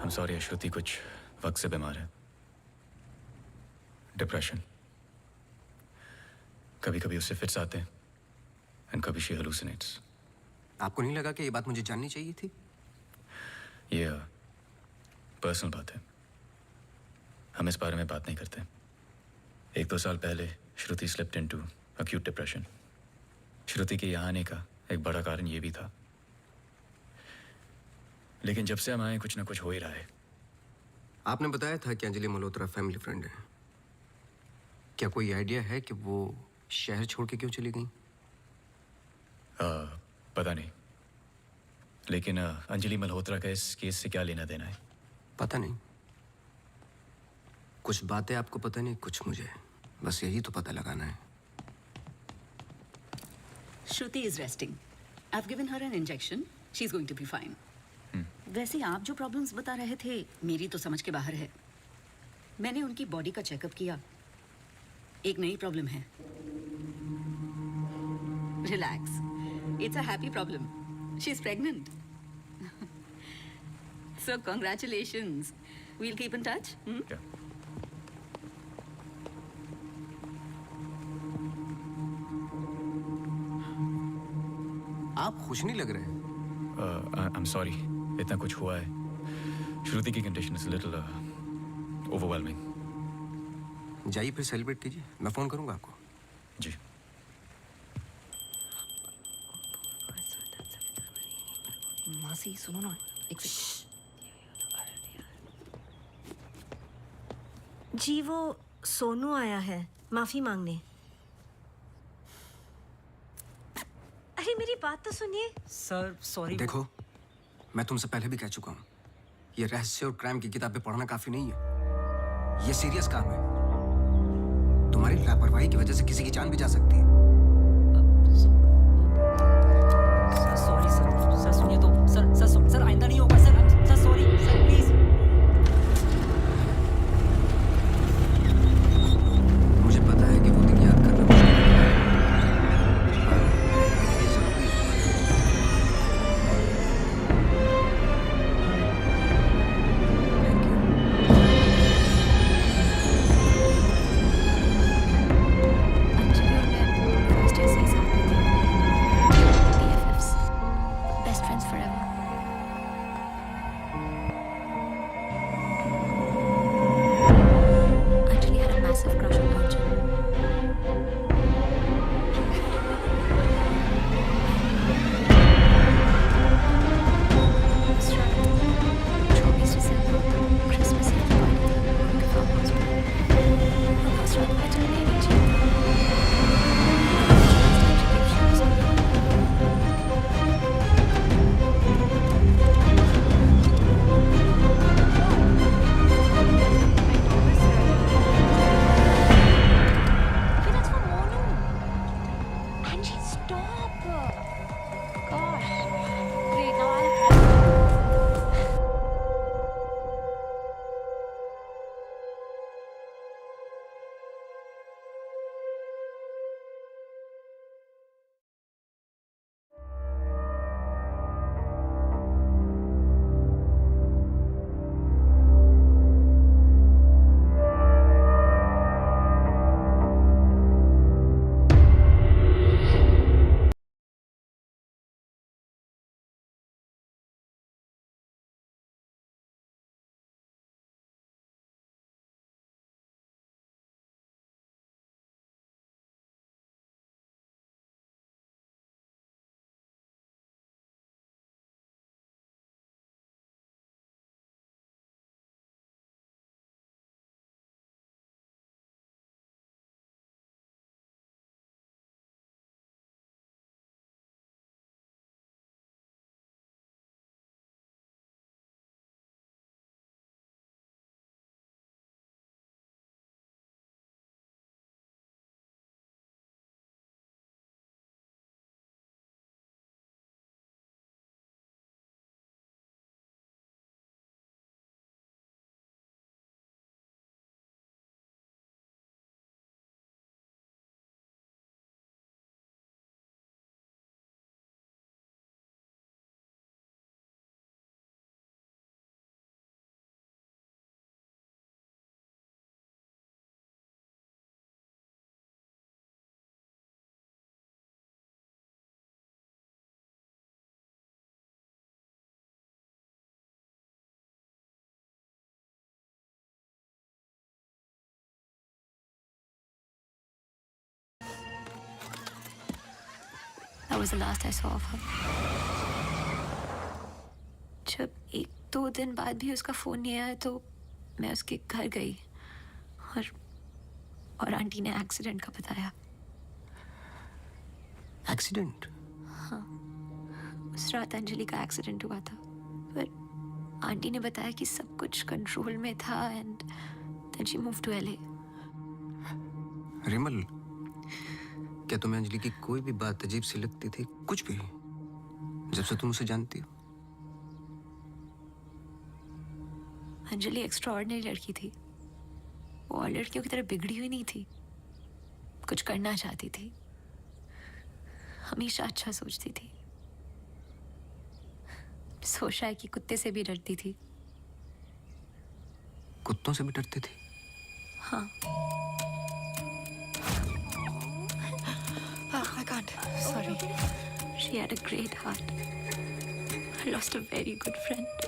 I'm sorry, श्रुति कुछ वक्त से बीमार है। डिप्रेशन। कभी कभी उससे फिट्स आते हैं एंड कभी शी हेलुसिनेट्स। आपको नहीं लगा कि ये बात मुझे जाननी चाहिए थी? ये पर्सनल बात है, हम इस बारे में बात नहीं करते। 1-2 साल पहले श्रुति स्लिप्ड इनटू अक्यूट डिप्रेशन। श्रुति के यहाँ आने का एक बड़ा कारण ये भी था, लेकिन जब से हम आए कुछ ना कुछ हो ही रहा है। आपने बताया था कि अंजलि मल्होत्रा फैमिली फ्रेंड है। क्या कोई आइडिया है कि वो शहर छोड़ के क्यों चली गई? पता नहीं, लेकिन अंजलि मल्होत्रा का इस केस से क्या लेना देना है? पता नहीं। कुछ बातें आपको पता नहीं, कुछ मुझे। बस यही तो पता लगाना है। Shruti is resting. I've given her an injection. She's going to be fine. वैसे आप जो प्रॉब्लम्स बता रहे थे मेरी तो समझ के बाहर है। मैंने उनकी बॉडी का चेकअप किया, एक नई प्रॉब्लम है। Relax, it's a happy problem. She is pregnant. So congratulations. We'll keep in touch. आप खुश नहीं लग रहे। I'm sorry, इतना कुछ हुआ है। श्रुति की कंडीशन इज लिटिल ओवरवेलमिंग। जाइए फिर सेलिब्रेट कीजिए, मैं फोन करूंगा आपको। जी। मासी सुनो ना, एक जी वो सोनू आया है माफी मांगने। अरे मेरी बात तो सुनिए। Sir sorry. देखो, मैं तुमसे पहले भी कह चुका हूँ, ये रहस्य और क्राइम की किताबें पढ़ना काफी नहीं है। ये सीरियस काम है। तुम्हारी लापरवाही की वजह से किसी की जान भी जा सकती है। Sorry sir. सर सुनिए तो। सर आइंदा नहीं होगा सर। Sorry sir, please. मुझे पता है कि वो दिन याद करना मुश्किल है। ये जरूरी है। अंजलि और मैं फर्स्ट डे से ही साथ में थे। was the last I saw of her. जब 1-2 दिन बाद भी उसका फोन नहीं आया तो मैं उसके घर गई और आंटी ने एक्सीडेंट का बताया. एक्सीडेंट? हाँ, उस रात अंजलि का एक्सीडेंट हुआ था, पर आंटी ने बताया कि सब कुछ कंट्रोल में था and then she move to LA. Rimal, क्या तुम्हें अंजलि की कोई भी बात अजीब सी लगती थी? कुछ भी, जब से तुम उसे जानती हो? अंजलि एक्स्ट्राऑर्डिनरी लड़की थी. वो और लड़कियों की तरह बिगड़ी हुई नहीं थी. कुछ करना चाहती थी, हमेशा अच्छा सोचती थी. सोचा है कि कुत्ते से भी डरती थी. कुत्तों से भी डरती थी? हाँ. I can't. Sorry. She had a great heart. I lost a very good friend.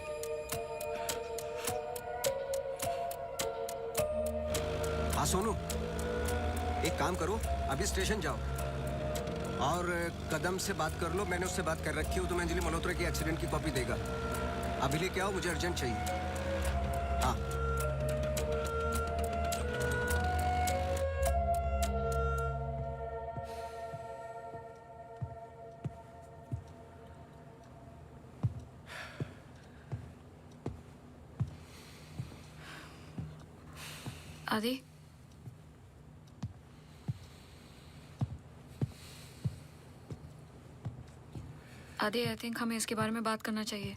हाँ सोनू, एक काम करो, अभी स्टेशन जाओ और कदम से बात कर लो. मैंने उससे बात कर रखी है, तुम्हें अंजलि मल्होत्रा की एक्सीडेंट की कॉपी देगा. अभी लेके आओ, मुझे अर्जेंट चाहिए. हाँ. आदि, आदि, आई थिंक हमें इसके बारे में बात करना चाहिए.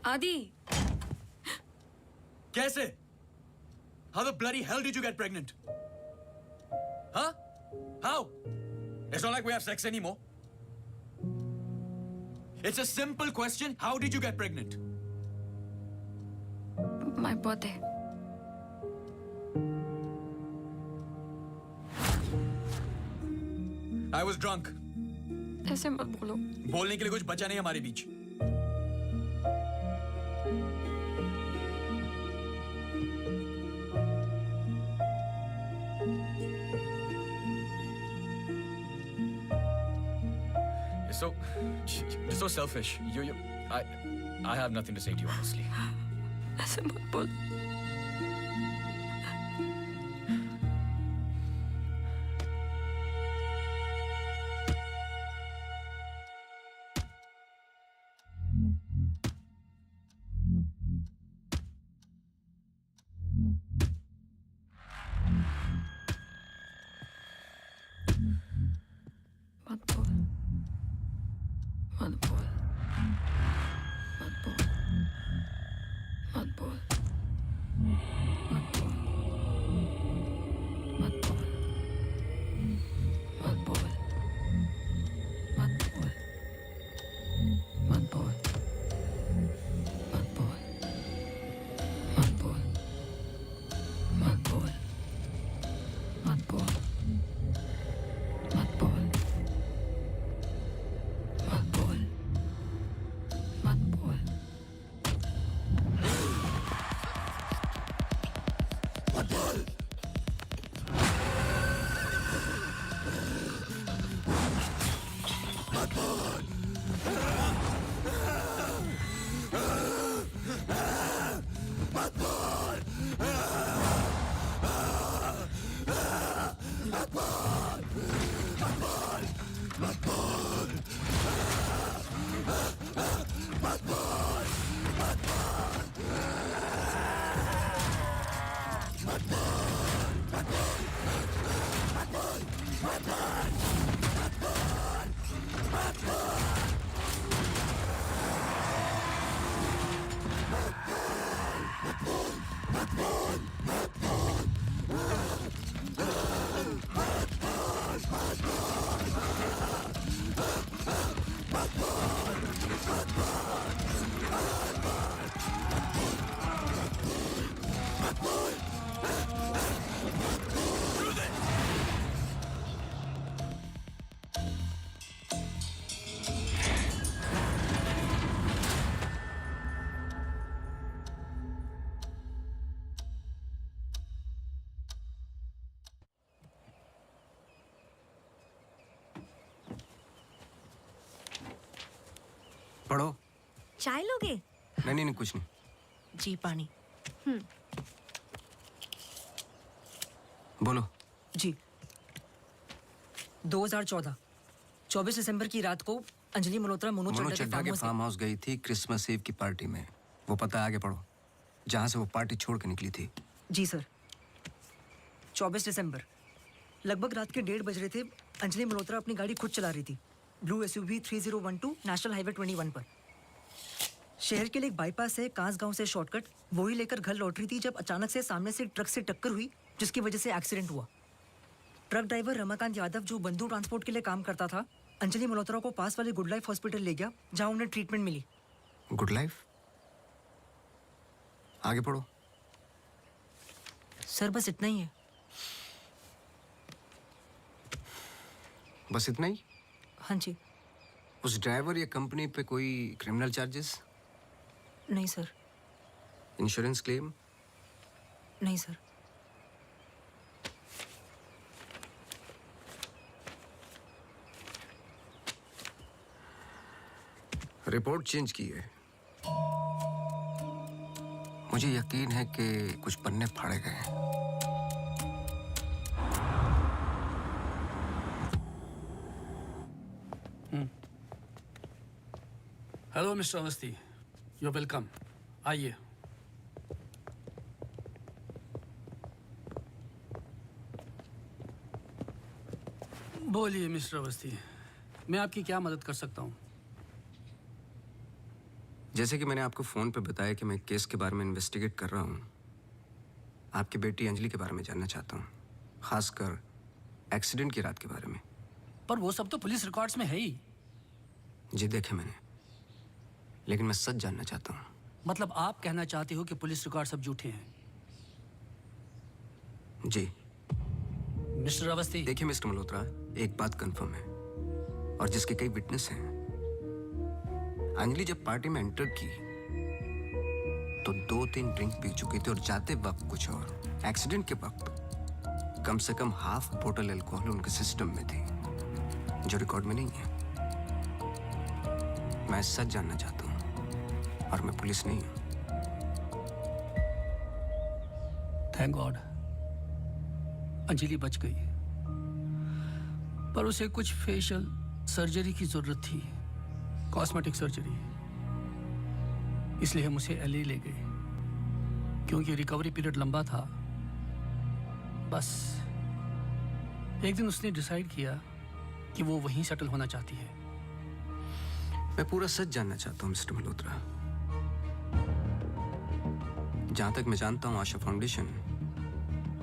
आदि, कैसे? How the bloody hell did you get pregnant? Huh? How? It's not like we have sex anymore. It's a simple question. How did you get pregnant? My birthday. I was drunk. ऐसे मत बोलो. बोलने के लिए कुछ बचा नहीं हमारे बीच. You're so selfish. I have nothing to say to you, honestly. ऐसे मत बोल. पढ़ो। चाय लोगे? नहीं नहीं नहीं, कुछ नहीं। जी पानी। बोलो। जी 2014 24 दिसंबर की रात को अंजलि मल्होत्रा मोनू मनोज चड्ढा चड्ढा के के फार्म हाउस गई थी क्रिसमस ईव की पार्टी में। वो पता है, आगे पढ़ो, जहां से वो पार्टी छोड़ के निकली थी। जी सर। 24 दिसंबर लगभग रात के 1:30 बज रहे थे। अंजलि मल्होत्रा अपनी गाड़ी खुद चला रही थी, ब्लू SUV 3012 नेशनल हाईवे 21 पर। शहर के लिए एक बाईपास है, कांस गांव से शॉर्टकट, वही लेकर घर लौट रही थी जब अचानक से सामने से ट्रक से टक्कर हुई, जिसकी वजह से एक्सीडेंट हुआ। ट्रक ड्राइवर रमाकांत यादव, जो बंधु ट्रांसपोर्ट के लिए काम करता था, अंजलि मल्होत्रा को पास वाले गुड लाइफ हॉस्पिटल ले गया, जहां उन्हें ट्रीटमेंट मिली। Good life? आगे पढ़ो। सर बस इतना ही है। बस इतना ही? हाँ जी। उस ड्राइवर या कंपनी पे कोई क्रिमिनल चार्जेस? नहीं सर। Insurance claim? नहीं सर। रिपोर्ट चेंज की है। मुझे यकीन है कि कुछ पन्ने फाड़े गए हैं। Hello mister Awasthi, you welcome. आइए। बोलिए मिस्टर अवस्थी, मैं आपकी क्या मदद कर सकता हूँ? जैसे कि मैंने आपको फोन पे बताया कि मैं केस के बारे में इन्वेस्टिगेट कर रहा हूँ, आपकी बेटी अंजलि के बारे में जानना चाहता हूँ, खासकर एक्सीडेंट की रात के बारे में। पर वो सब तो पुलिस रिकॉर्ड्स में है ही। जी देखे मैंने, लेकिन मैं सच जानना चाहता हूँ। मतलब आप कहना चाहते हो कि पुलिस रिकॉर्ड सब झूठे हैं? जी। मिस्टर अवस्थी। देखिए मिस्टर मल्होत्रा, एक बात कंफर्म है और जिसके कई विटनेस हैं। अंजलि जब पार्टी में एंटर की तो 2-3 ड्रिंक पी चुकी थी और जाते वक्त कुछ और। एक्सीडेंट के वक्त कम से कम हाफ बोतल अल्कोहल उनके सिस्टम में थी, जो रिकॉर्ड में नहीं है। मैं सच जानना चाहता हूँ और मैं पुलिस नहीं हूँ। थैंक गॉड अंजलि बच गई, पर उसे कुछ फेशियल सर्जरी की जरूरत थी, कॉस्मेटिक सर्जरी। इसलिए हम उसे LA ले गए, क्योंकि रिकवरी पीरियड लंबा था। बस एक दिन उसने डिसाइड किया कि वो वहीं सेटल होना चाहती है। मैं पूरा सच जानना चाहता हूँ मिस्टर मल्होत्रा। जहां तक मैं जानता हूँ, आशा फाउंडेशन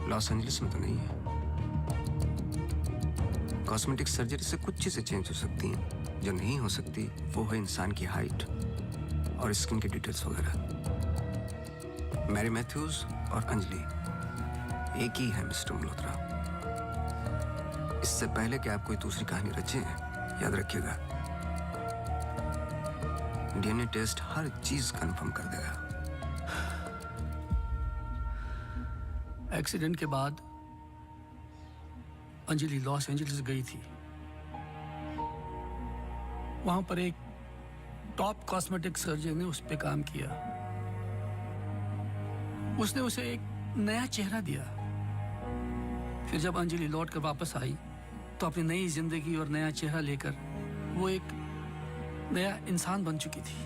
लॉस एंजलिस में तो नहीं है। कॉस्मेटिक सर्जरी से कुछ चीजें चेंज हो सकती हैं, जो नहीं हो सकती वो है इंसान की हाइट और स्किन की डिटेल्स वगैरह। मैरी मैथ्यूज और अंजलि एक ही है मिस्टर मल्होत्रा। इससे पहले कि आप कोई दूसरी कहानी रचें, याद रखिएगा, DNA टेस्ट हर चीज कंफर्म कर देगा। एक्सीडेंट के बाद अंजलि लॉस एंजलिस गई थी। वहां पर एक टॉप कॉस्मेटिक सर्जन ने उस पर काम किया। उसने उसे एक नया चेहरा दिया। फिर जब अंजलि लौट कर वापस आई तो अपनी नई जिंदगी और नया चेहरा लेकर वो एक नया इंसान बन चुकी थी।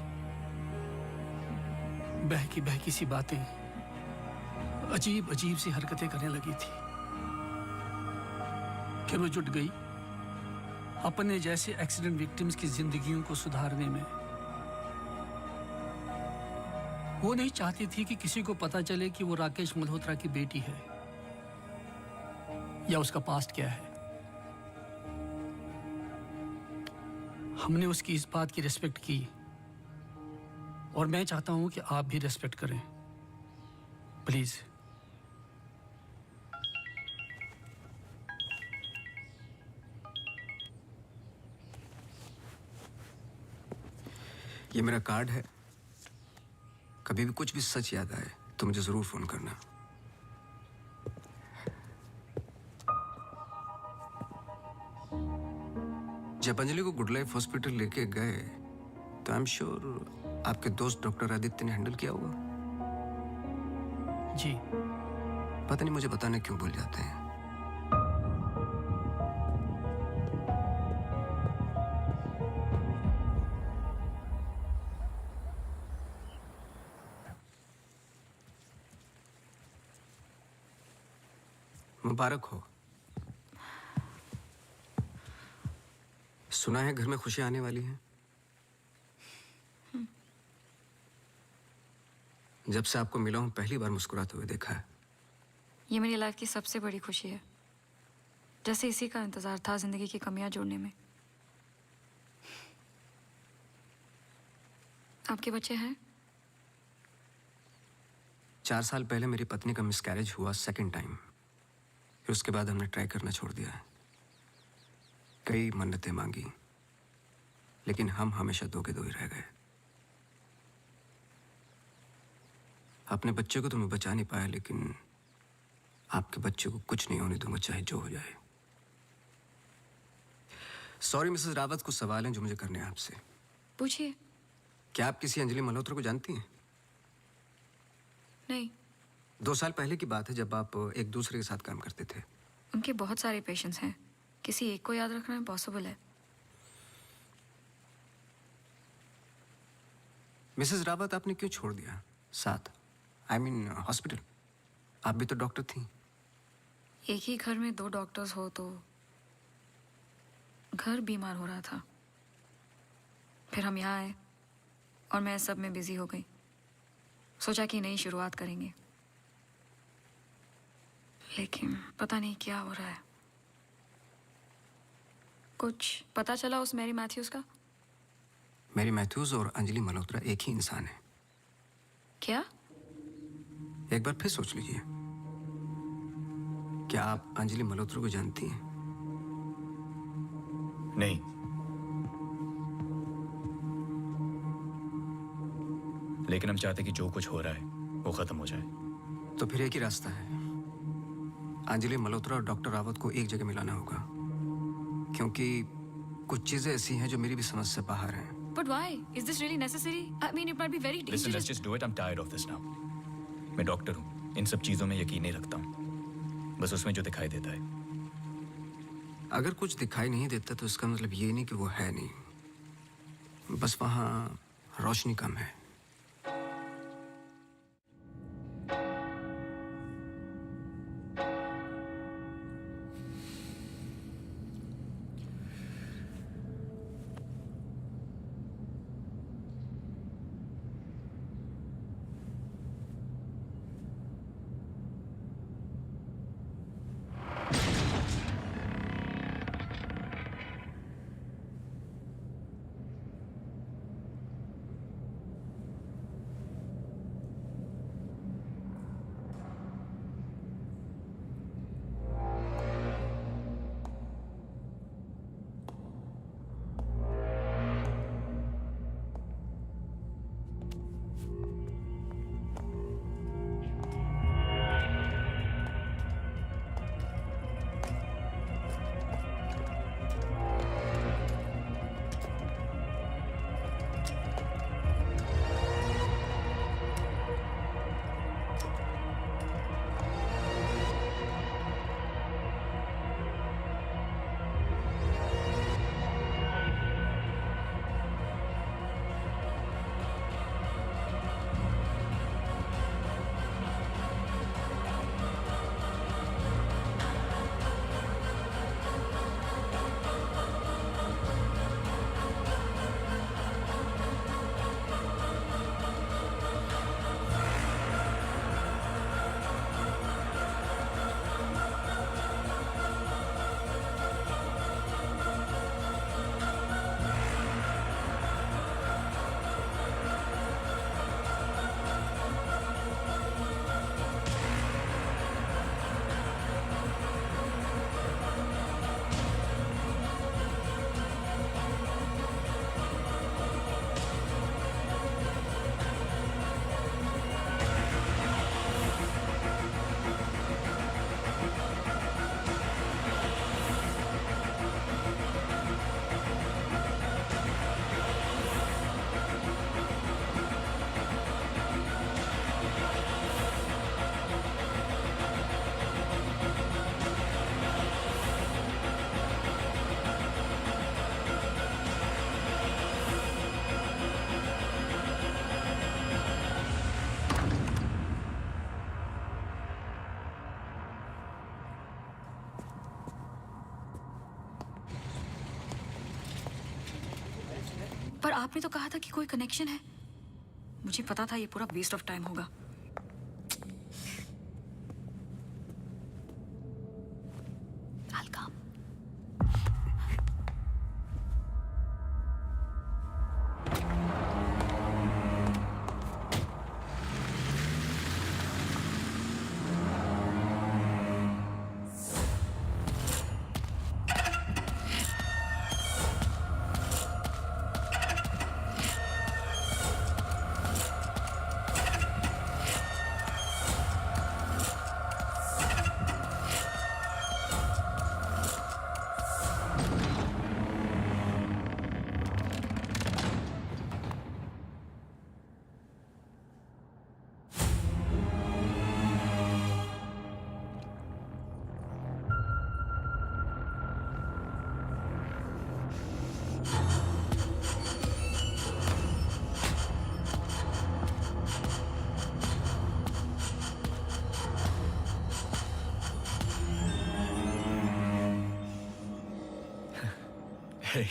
बहकी बहकी सी बातें, अजीब अजीब सी हरकतें करने लगी थी। फिर वो जुट गई अपने जैसे एक्सीडेंट विक्टिम्स की जिंदगियों को सुधारने में। वो नहीं चाहती थी कि किसी को पता चले कि वो राकेश मल्होत्रा की बेटी है या उसका पास्ट क्या है। हमने उसकी इस बात की रिस्पेक्ट की और मैं चाहता हूं कि आप भी रिस्पेक्ट करें, प्लीज। ये मेरा कार्ड है, कभी भी कुछ भी सच याद आए तो मुझे जरूर फोन करना। जब अंजलि को गुड लाइफ हॉस्पिटल लेके गए तो आई एम श्योर आपके दोस्त डॉक्टर आदित्य ने हैंडल किया होगा। जी। पता नहीं मुझे बताने क्यों भूल जाते हैं। मुबारक हो। सुना है घर में खुशियां आने वाली हैं। जब से आपको मिला हूं पहली बार मुस्कुराते हुए देखा है। ये मेरी लाइफ की सबसे बड़ी खुशी है। जैसे इसी का इंतजार था जिंदगी की कमियां जोड़ने में। आपके बच्चे हैं? 4 साल पहले मेरी पत्नी का मिसकैरेज हुआ सेकंड टाइम। फिर उसके बाद हमने ट्राई करना छोड़ दिया है। कई मन्नतें मांगी, लेकिन हम हमेशा दो के दो ही रह गए। अपने बच्चे को तो मैं बचा नहीं पाया, लेकिन आपके बच्चे को कुछ नहीं होने दूंगा, चाहे जो हो जाए। सॉरी मिसेस रावत, कुछ सवाल हैं जो मुझे करने हैं आपसे। पूछिए। क्या आप किसी अंजलि मल्होत्रा को जानती हैं? नहीं। 2 साल पहले की बात है जब आप एक दूसरे के साथ काम करते थे। उनके बहुत सारे पेशेंट्स हैं, किसी एक को याद रखना इम्पॉसिबल है। मिसेस रावत, आपने क्यों छोड़ दिया साथ? I mean hospital. आप भी तो डॉक्टर थी। एक ही घर में 2 डॉक्टर्स हो तो घर बीमार हो रहा था। फिर हम यहाँ आए और मैं सब में बिजी हो गई। सोचा कि नई शुरुआत करेंगे, लेकिन पता नहीं क्या हो रहा है। कुछ पता चला उस मैरी मैथ्यूज का? मैरी मैथ्यूज और अंजलि मल्होत्रा एक ही इंसान है। क्या? एक बार फिर सोच लीजिए। क्या आप अंजलि मल्होत्रा को जानती हैं? नहीं। लेकिन हम चाहते कि जो कुछ हो रहा है वो खत्म हो जाए। तो फिर एक ही रास्ता है। अंजलि मल्होत्रा और डॉक्टर रावत को एक जगह मिलाना होगा, क्योंकि कुछ चीजें ऐसी हैं जो मेरी भी समझ से बाहर हैं। But why? Is this really necessary? I mean, it might be very Listen, dangerous. let's just do it. I'm tired of this now. मैं डॉक्टर हूँ, इन सब चीजों में यकीन नहीं रखता हूँ, बस उसमें जो दिखाई देता है। अगर कुछ दिखाई नहीं देता तो इसका मतलब ये नहीं कि वो है नहीं, बस वहाँ रोशनी कम है। आपने तो कहा था कि कोई कनेक्शन है। मुझे पता था ये पूरा वेस्ट ऑफ टाइम होगा। I'll come. Hey.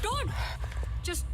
Don't! Just...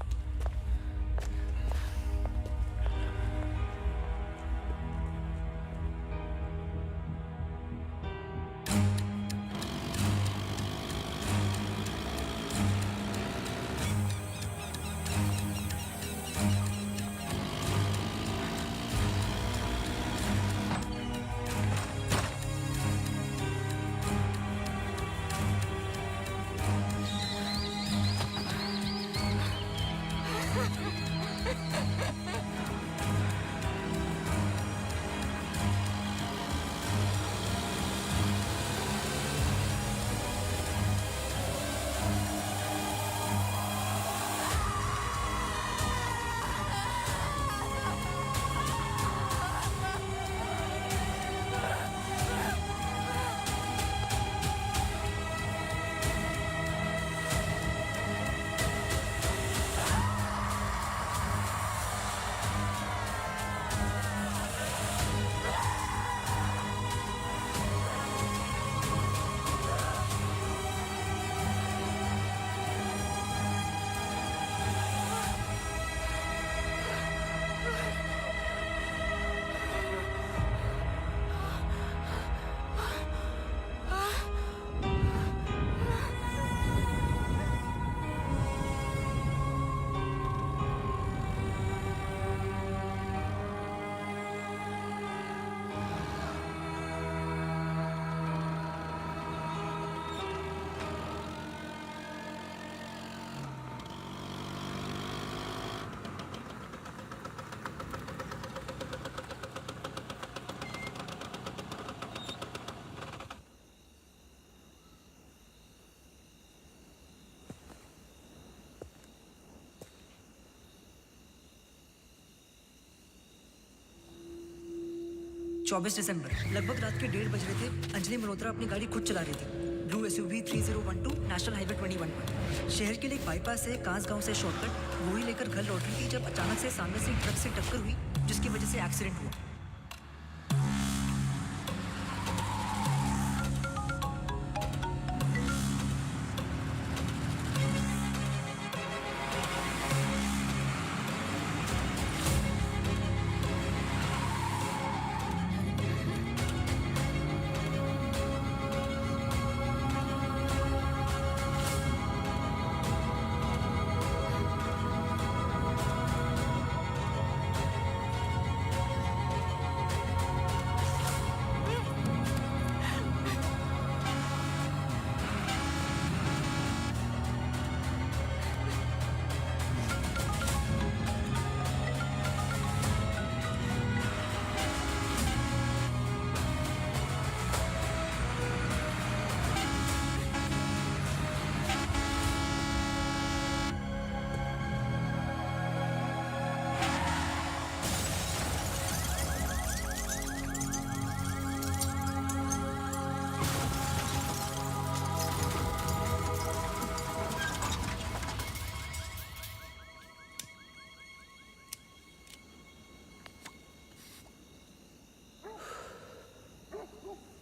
चौबीस दिसंबर लगभग रात के 1:30 बज रहे थे। अंजलि मल्होत्रा अपनी गाड़ी खुद चला रही थी। ब्लू SUV 3012 नेशनल हाईवे 21 पर। शहर के लिए एक बाईपास है कांसगांव से शॉर्टकट वो ही लेकर घर लौट रही थी जब अचानक से सामने से एक ट्रक से टक्कर हुई जिसकी वजह से एक्सीडेंट हुआ।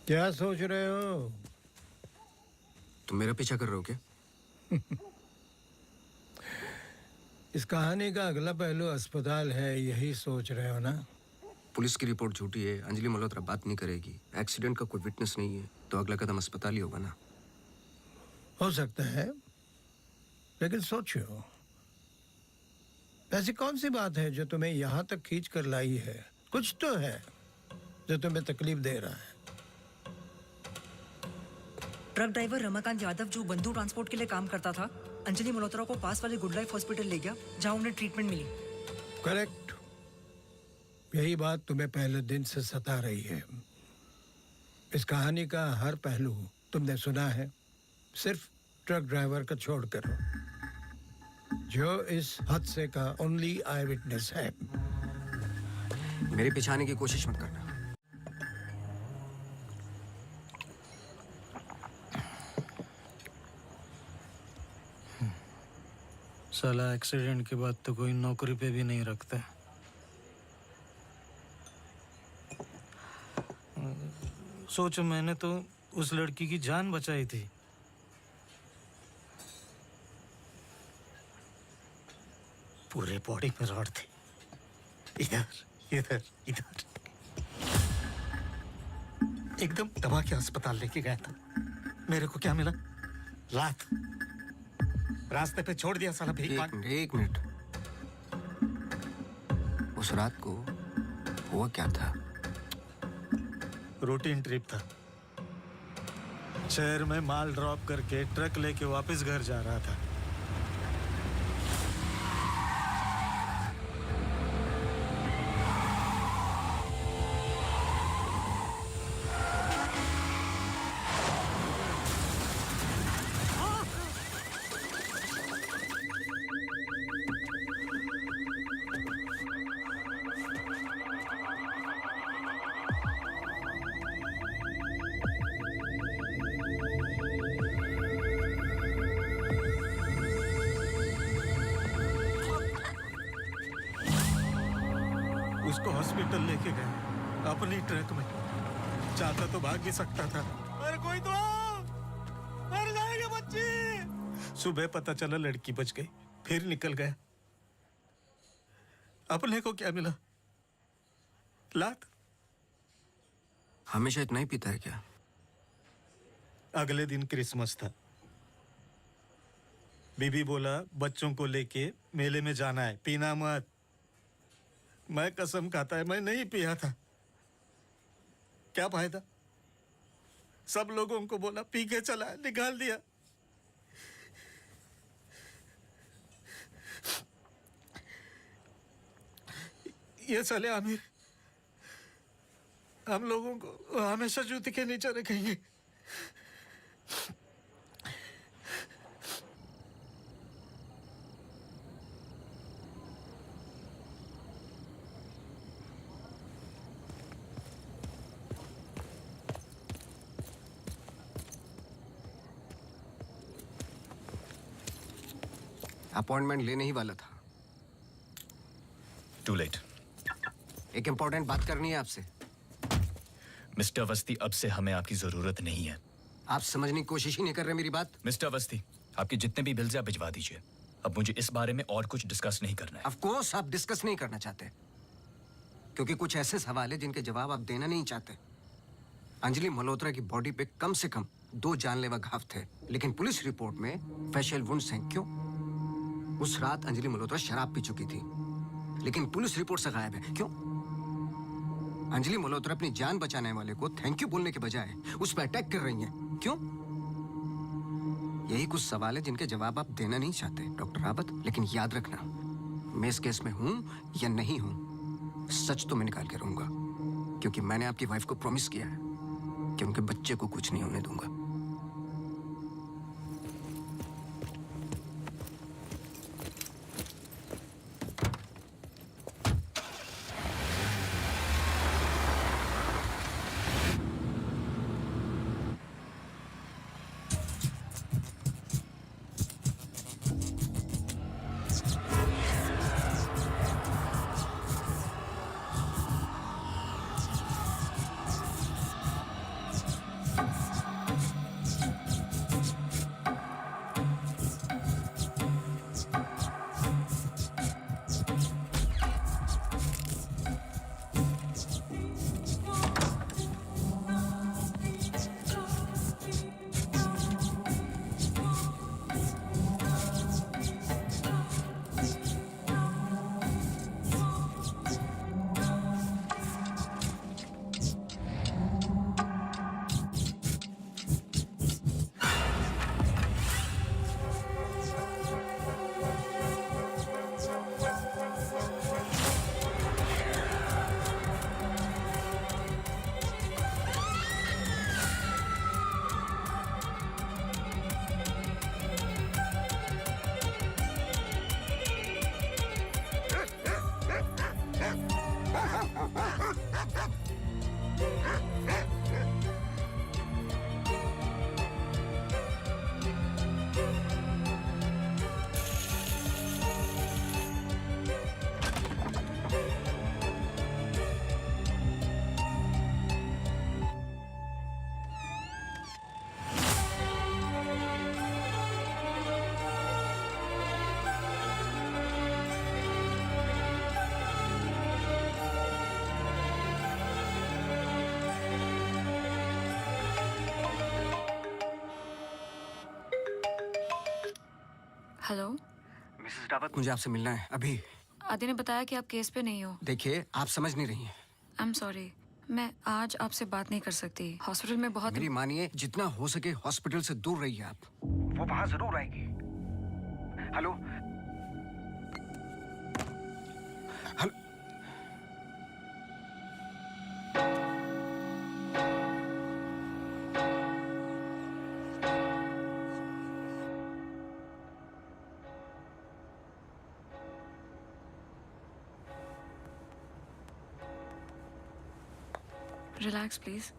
क्या सोच रहे हो? तुम मेरा पीछा कर रहे हो क्या? इस कहानी का अगला पहलू अस्पताल है, यही सोच रहे हो ना? पुलिस की रिपोर्ट झूठी है, अंजलि मल्होत्रा बात नहीं करेगी, एक्सीडेंट का कोई विटनेस नहीं है, तो अगला कदम अस्पताल ही होगा ना। हो सकता है, लेकिन सोचो, ऐसी कौन सी बात है जो तुम्हें यहां तक खींच कर लाई है? कुछ तो है जो तुम्हें तकलीफ दे रहा है। ट्रक ड्राइवर रमाकांत यादव जो बंधु ट्रांसपोर्ट के लिए काम करता था, अंजलि मल्होत्रा को पास वाले गुड लाइफ हॉस्पिटल ले गया जहां उन्हें ट्रीटमेंट मिली। करेक्ट। यही बात तुम्हें पहले दिन से सता रही है। इस कहानी का हर पहलू तुमने सुना है, सिर्फ ट्रक ड्राइवर का छोड़कर, जो इस हादसे का ओनली आई विटनेस है। मेरे पीछे आने की कोशिश मत करना। साला एक्सीडेंट के बाद तो कोई नौकरी पे भी नहीं रखता। सोचो, मैंने तो उस लड़की की जान बचाई थी। पूरे बॉडी में रॉड थे, इधर इधर इधर। एकदम दबा के अस्पताल लेके गया था। मेरे को क्या मिला? रात रास्ते पे छोड़ दिया साला भीख मांग। एक मिनट। उस रात को हुआ क्या था? रूटीन ट्रिप था। शहर में माल ड्रॉप करके ट्रक लेके वापस घर जा रहा था। उसको हॉस्पिटल लेके गए अपनी ट्रक में। चाहता तो भाग भी सकता था। अरे कोई तो आओ, मर जाएगी बच्ची। सुबह पता चला लड़की बच गई, फिर निकल गया। अपने को क्या मिला? लात। हमेशा इतना ही पीता है क्या? अगले दिन क्रिसमस था। बीबी बोला बच्चों को लेके मेले में जाना है, पीना मत। मैं कसम खाता है मैं नहीं पिया था। क्या फायदा? सब लोगों को बोला पी के चला, निकाल दिया। ये चले आमिर, हम लोगों को हमेशा जूते के नीचे रखेंगे। अपॉइंटमेंट लेने ही वाला था। To late. एक इंपॉर्टेंट बात करनी है आपसे। मिस्टर अवस्थी, अब से हमें आपकी जरूरत नहीं है। आप समझने की कोशिश ही नहीं कर रहे मेरी बात। मिस्टर अवस्थी, आपके जितने भी बिल्स आप भिजवा दीजिए। अब मुझे इस बारे में और कुछ डिस्कस नहीं करना है। ऑफ कोर्स आप डिस्कस नहीं करना चाहते, क्योंकि कुछ ऐसे सवाल है जिनके जवाब आप देना नहीं चाहते। अंजलि मल्होत्रा की बॉडी पे कम से कम 2 जानलेवा घाव थे, लेकिन पुलिस रिपोर्ट में फेशियल वुंड्स हैं। क्यों? उस रात अंजलि मल्होत्रा शराब पी चुकी थी, लेकिन पुलिस रिपोर्ट से गायब है। क्यों? अंजलि मल्होत्रा अपनी जान बचाने वाले को थैंक यू बोलने के बजाय उस पर अटैक कर रही हैं। क्यों? यही कुछ सवाल है जिनके जवाब आप देना नहीं चाहते डॉक्टर रावत। लेकिन याद रखना, मैं इस केस में हूं या नहीं हूं, सच तो मैं निकाल के रहूंगा, क्योंकि मैंने आपकी वाइफ को प्रॉमिस किया है कि उनके बच्चे को कुछ नहीं होने दूंगा। हेलो मिसेस रावत, मुझे आपसे मिलना है अभी। आदि ने बताया कि आप केस पे नहीं हो। देखिए, आप समझ नहीं रही हैं। आई एम सॉरी, मैं आज आपसे बात नहीं कर सकती। हॉस्पिटल में बहुत मेरी मानिए, जितना हो सके हॉस्पिटल से दूर रहिए आप। वो वहां जरूर आएगी। Hello hello. Relax please,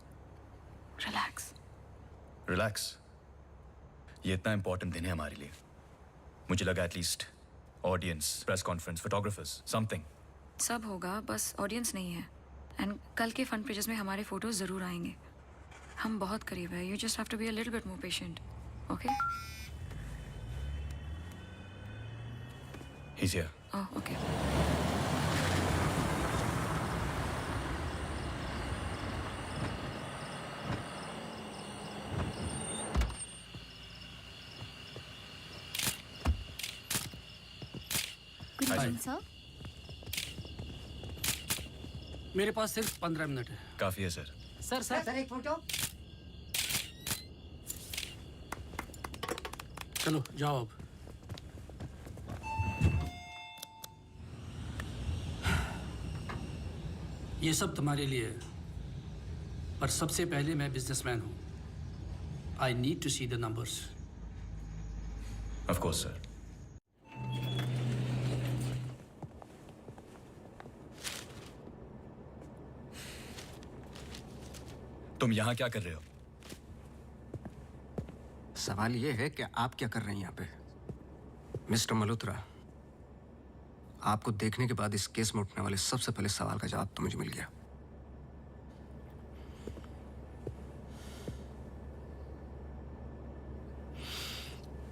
relax. Relax? ये इतना इंपॉर्टेंट दिन है हमारे लिए। मुझे लगा at least audience, press conference, photographers, something. सब होगा, बस ऑडियंस नहीं है। एंड कल के फ्रंट पेजेस में हमारे फोटोज जरूर आएंगे। हम बहुत करीब है। You just have to be a little bit more patient, okay? He's here. Oh, okay. Good evening sir. मेरे पास सिर्फ 15 मिनट है। काफी है सर। सर एक फोटो। चलो जाओ अब। ये सब तुम्हारे लिए है, पर सबसे पहले मैं बिजनेसमैन हूं। I need to see the numbers. Of course sir. तुम यहां क्या कर रहे हो? सवाल ये है कि आप क्या कर रहे हैं यहाँ पे? मिस्टर मल्होत्रा, आपको देखने के बाद इस केस में उठने वाले सबसे पहले सवाल का जवाब तो मुझे मिल गया।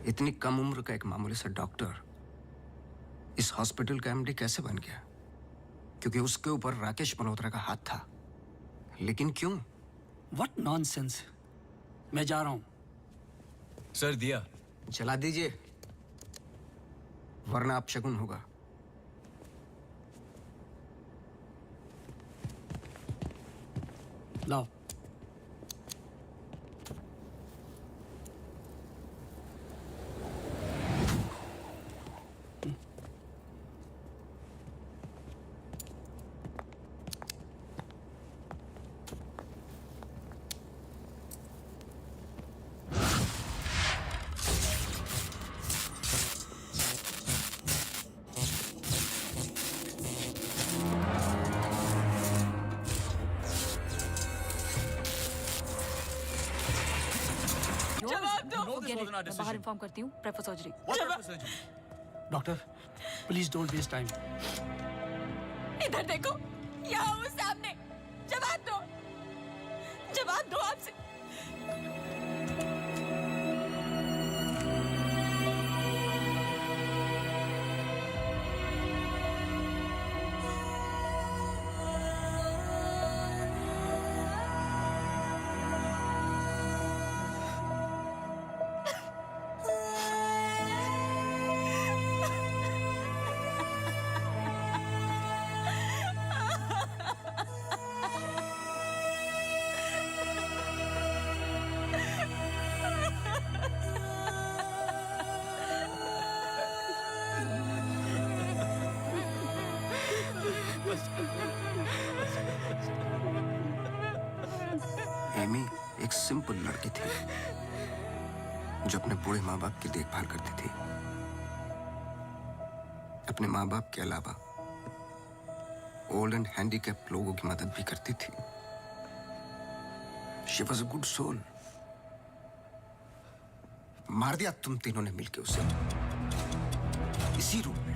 इतनी कम उम्र का एक मामूली सा डॉक्टर इस हॉस्पिटल का एमडी कैसे बन गया? क्योंकि उसके ऊपर राकेश मल्होत्रा का हाथ था। लेकिन क्यों? What nonsense. मैं जा रहा हूं। सर दिया चला दीजिए, वरना आप शगुन होगा। लाओ। मैं बाहर इन्फॉर्म करती हूँ। Prefer surgery. Doctor please don't waste time. इधर देखो, यहाँ वो सामने। जवाब दो, जवाब दो आपसे। एमी एक सिंपल लड़की थी जो अपने बूढ़े माँ बाप की देखभाल करती थी। अपने माँ बाप के अलावा ओल्ड एंड हैंडीकैप लोगों की मदद भी करती थी। She was a good soul. मार दिया तुम तीनों ने मिलकर उसे इसी रूम में।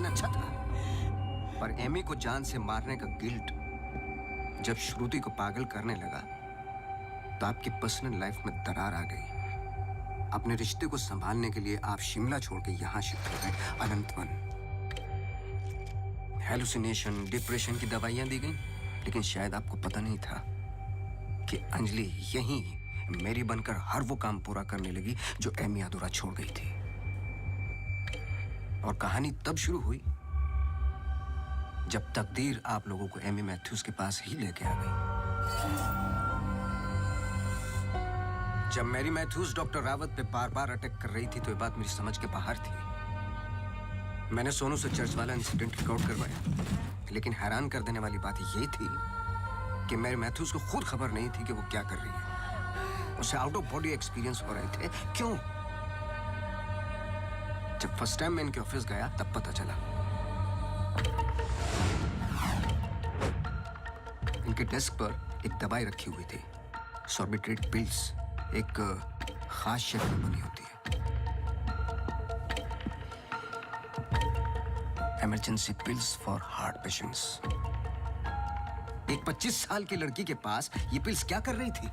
प्लान अच्छा था, पर एमी को जान से मारने का गिल्ट जब श्रुति को पागल करने लगा तो आपकी पर्सनल लाइफ में दरार आ गई। अपने रिश्ते को संभालने के लिए आप शिमला छोड़ के यहां शिफ्ट हो गए, अनंतवन। हेलुसिनेशन, डिप्रेशन की दवाइयां दी गई, लेकिन शायद आपको पता नहीं था कि अंजलि यहीं मेरी बनकर हर वो काम पूरा करने लगी जो एमी अधूरा छोड़ गई थी। और कहानी तब शुरू हुई जब तकदीर आप लोगों को एमी मैथ्यूज के पास ही लेके आ गई। जब मैरी मैथ्यूज डॉक्टर रावत पे बार बार अटैक कर रही थी तो ये बात मेरी समझ के बाहर थी। मैंने सोनू से चर्च वाला इंसिडेंट रिकॉर्ड करवाया, लेकिन हैरान कर देने वाली बात ये थी कि मैरी मैथ्यूज को खुद खबर नहीं थी कि वो क्या कर रही है। उसे आउट ऑफ बॉडी एक्सपीरियंस हो रहे थे। क्यों? जब फर्स्ट टाइम मैं इनके ऑफिस गया तब पता चला। इनके डेस्क पर एक दवाई रखी हुई थी, सॉर्बिट्रेट पिल्स, एक खास शेप में बनी होती है। Emergency pills for heart patients. एक 25 साल की लड़की के पास ये पिल्स क्या कर रही थी?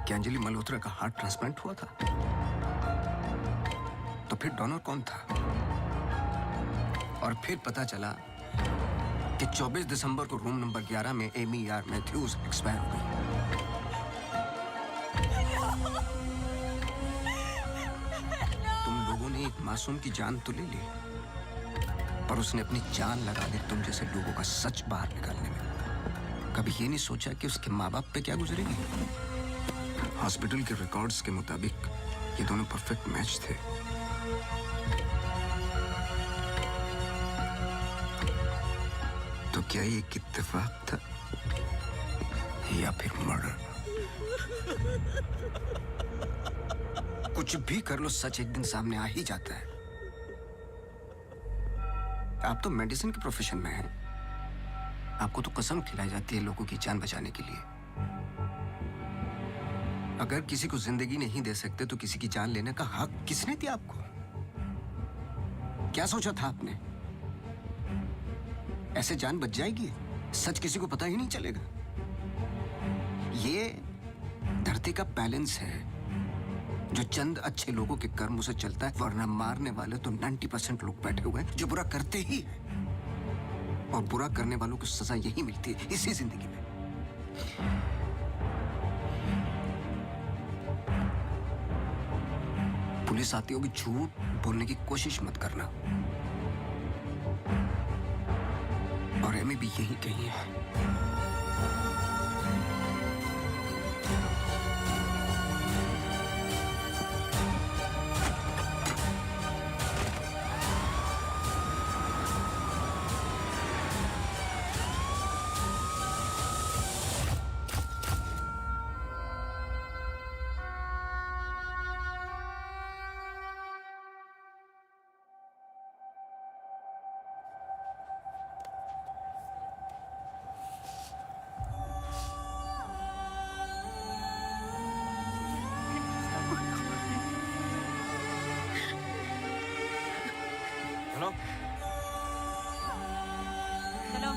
क्या अंजलि मल्होत्रा का हार्ट ट्रांसप्लांट हुआ था? तो फिर डोनर कौन था? और फिर पता चला कि 24 दिसंबर को रूम नंबर 11 में एमी आर मैथ्यूज एक्सपायर हो गई। तुम लोगों ने एक मासूम की जान तो ले ली, पर उसने अपनी जान लगा दी तुम जैसे लोगों का सच बाहर निकालने में। कभी ये नहीं सोचा कि उसके माँ बाप पे क्या गुजरेगी? हॉस्पिटल के रिकॉर्ड्स के मुताबिक ये दोनों परफेक्ट मैच थे। तो क्या ये एक इत्तेफाक था या फिर मर्डर? कुछ भी कर लो, सच एक दिन सामने आ ही जाता है। आप तो मेडिसिन के प्रोफेशन में हैं। आपको तो कसम खिलाई जाती है लोगों की जान बचाने के लिए। अगर किसी को जिंदगी नहीं दे सकते तो किसी की जान लेने का हक किसने दिया आपको? क्या सोचा था आपने? ऐसे जान बच जाएगी? सच किसी को पता ही नहीं चलेगा। ये धरती का बैलेंस है जो चंद अच्छे लोगों के कर्मों से चलता है, वरना मारने वाले तो 90% लोग बैठे हुए हैं जो बुरा करते ही हैं। और बुरा करने वालों को सजा यही मिलती है इसी जिंदगी में। पुलिस आती होगी, झूठ बोलने की कोशिश मत करना। और एमी भी यही कही है। Hello hello.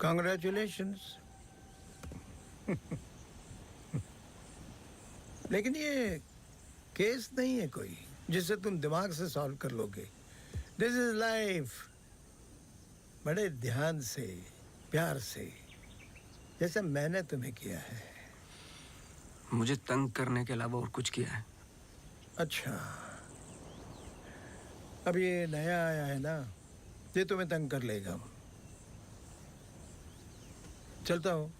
Congratulations. लेकिन ये केस नहीं है कोई जिसे तुम दिमाग से सॉल्व कर लोगे। This is life. बड़े ध्यान से, प्यार से, जैसे मैंने तुम्हें किया है। मुझे तंग करने के अलावा और कुछ किया है? अच्छा, अब ये नया आया है ना, ये तुम्हें तंग कर लेगा। चलता हूँ।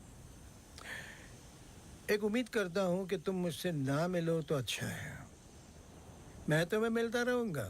एक उम्मीद करता हूं कि तुम मुझसे ना मिलो तो अच्छा है। मैं तुम्हें मिलता रहूंगा।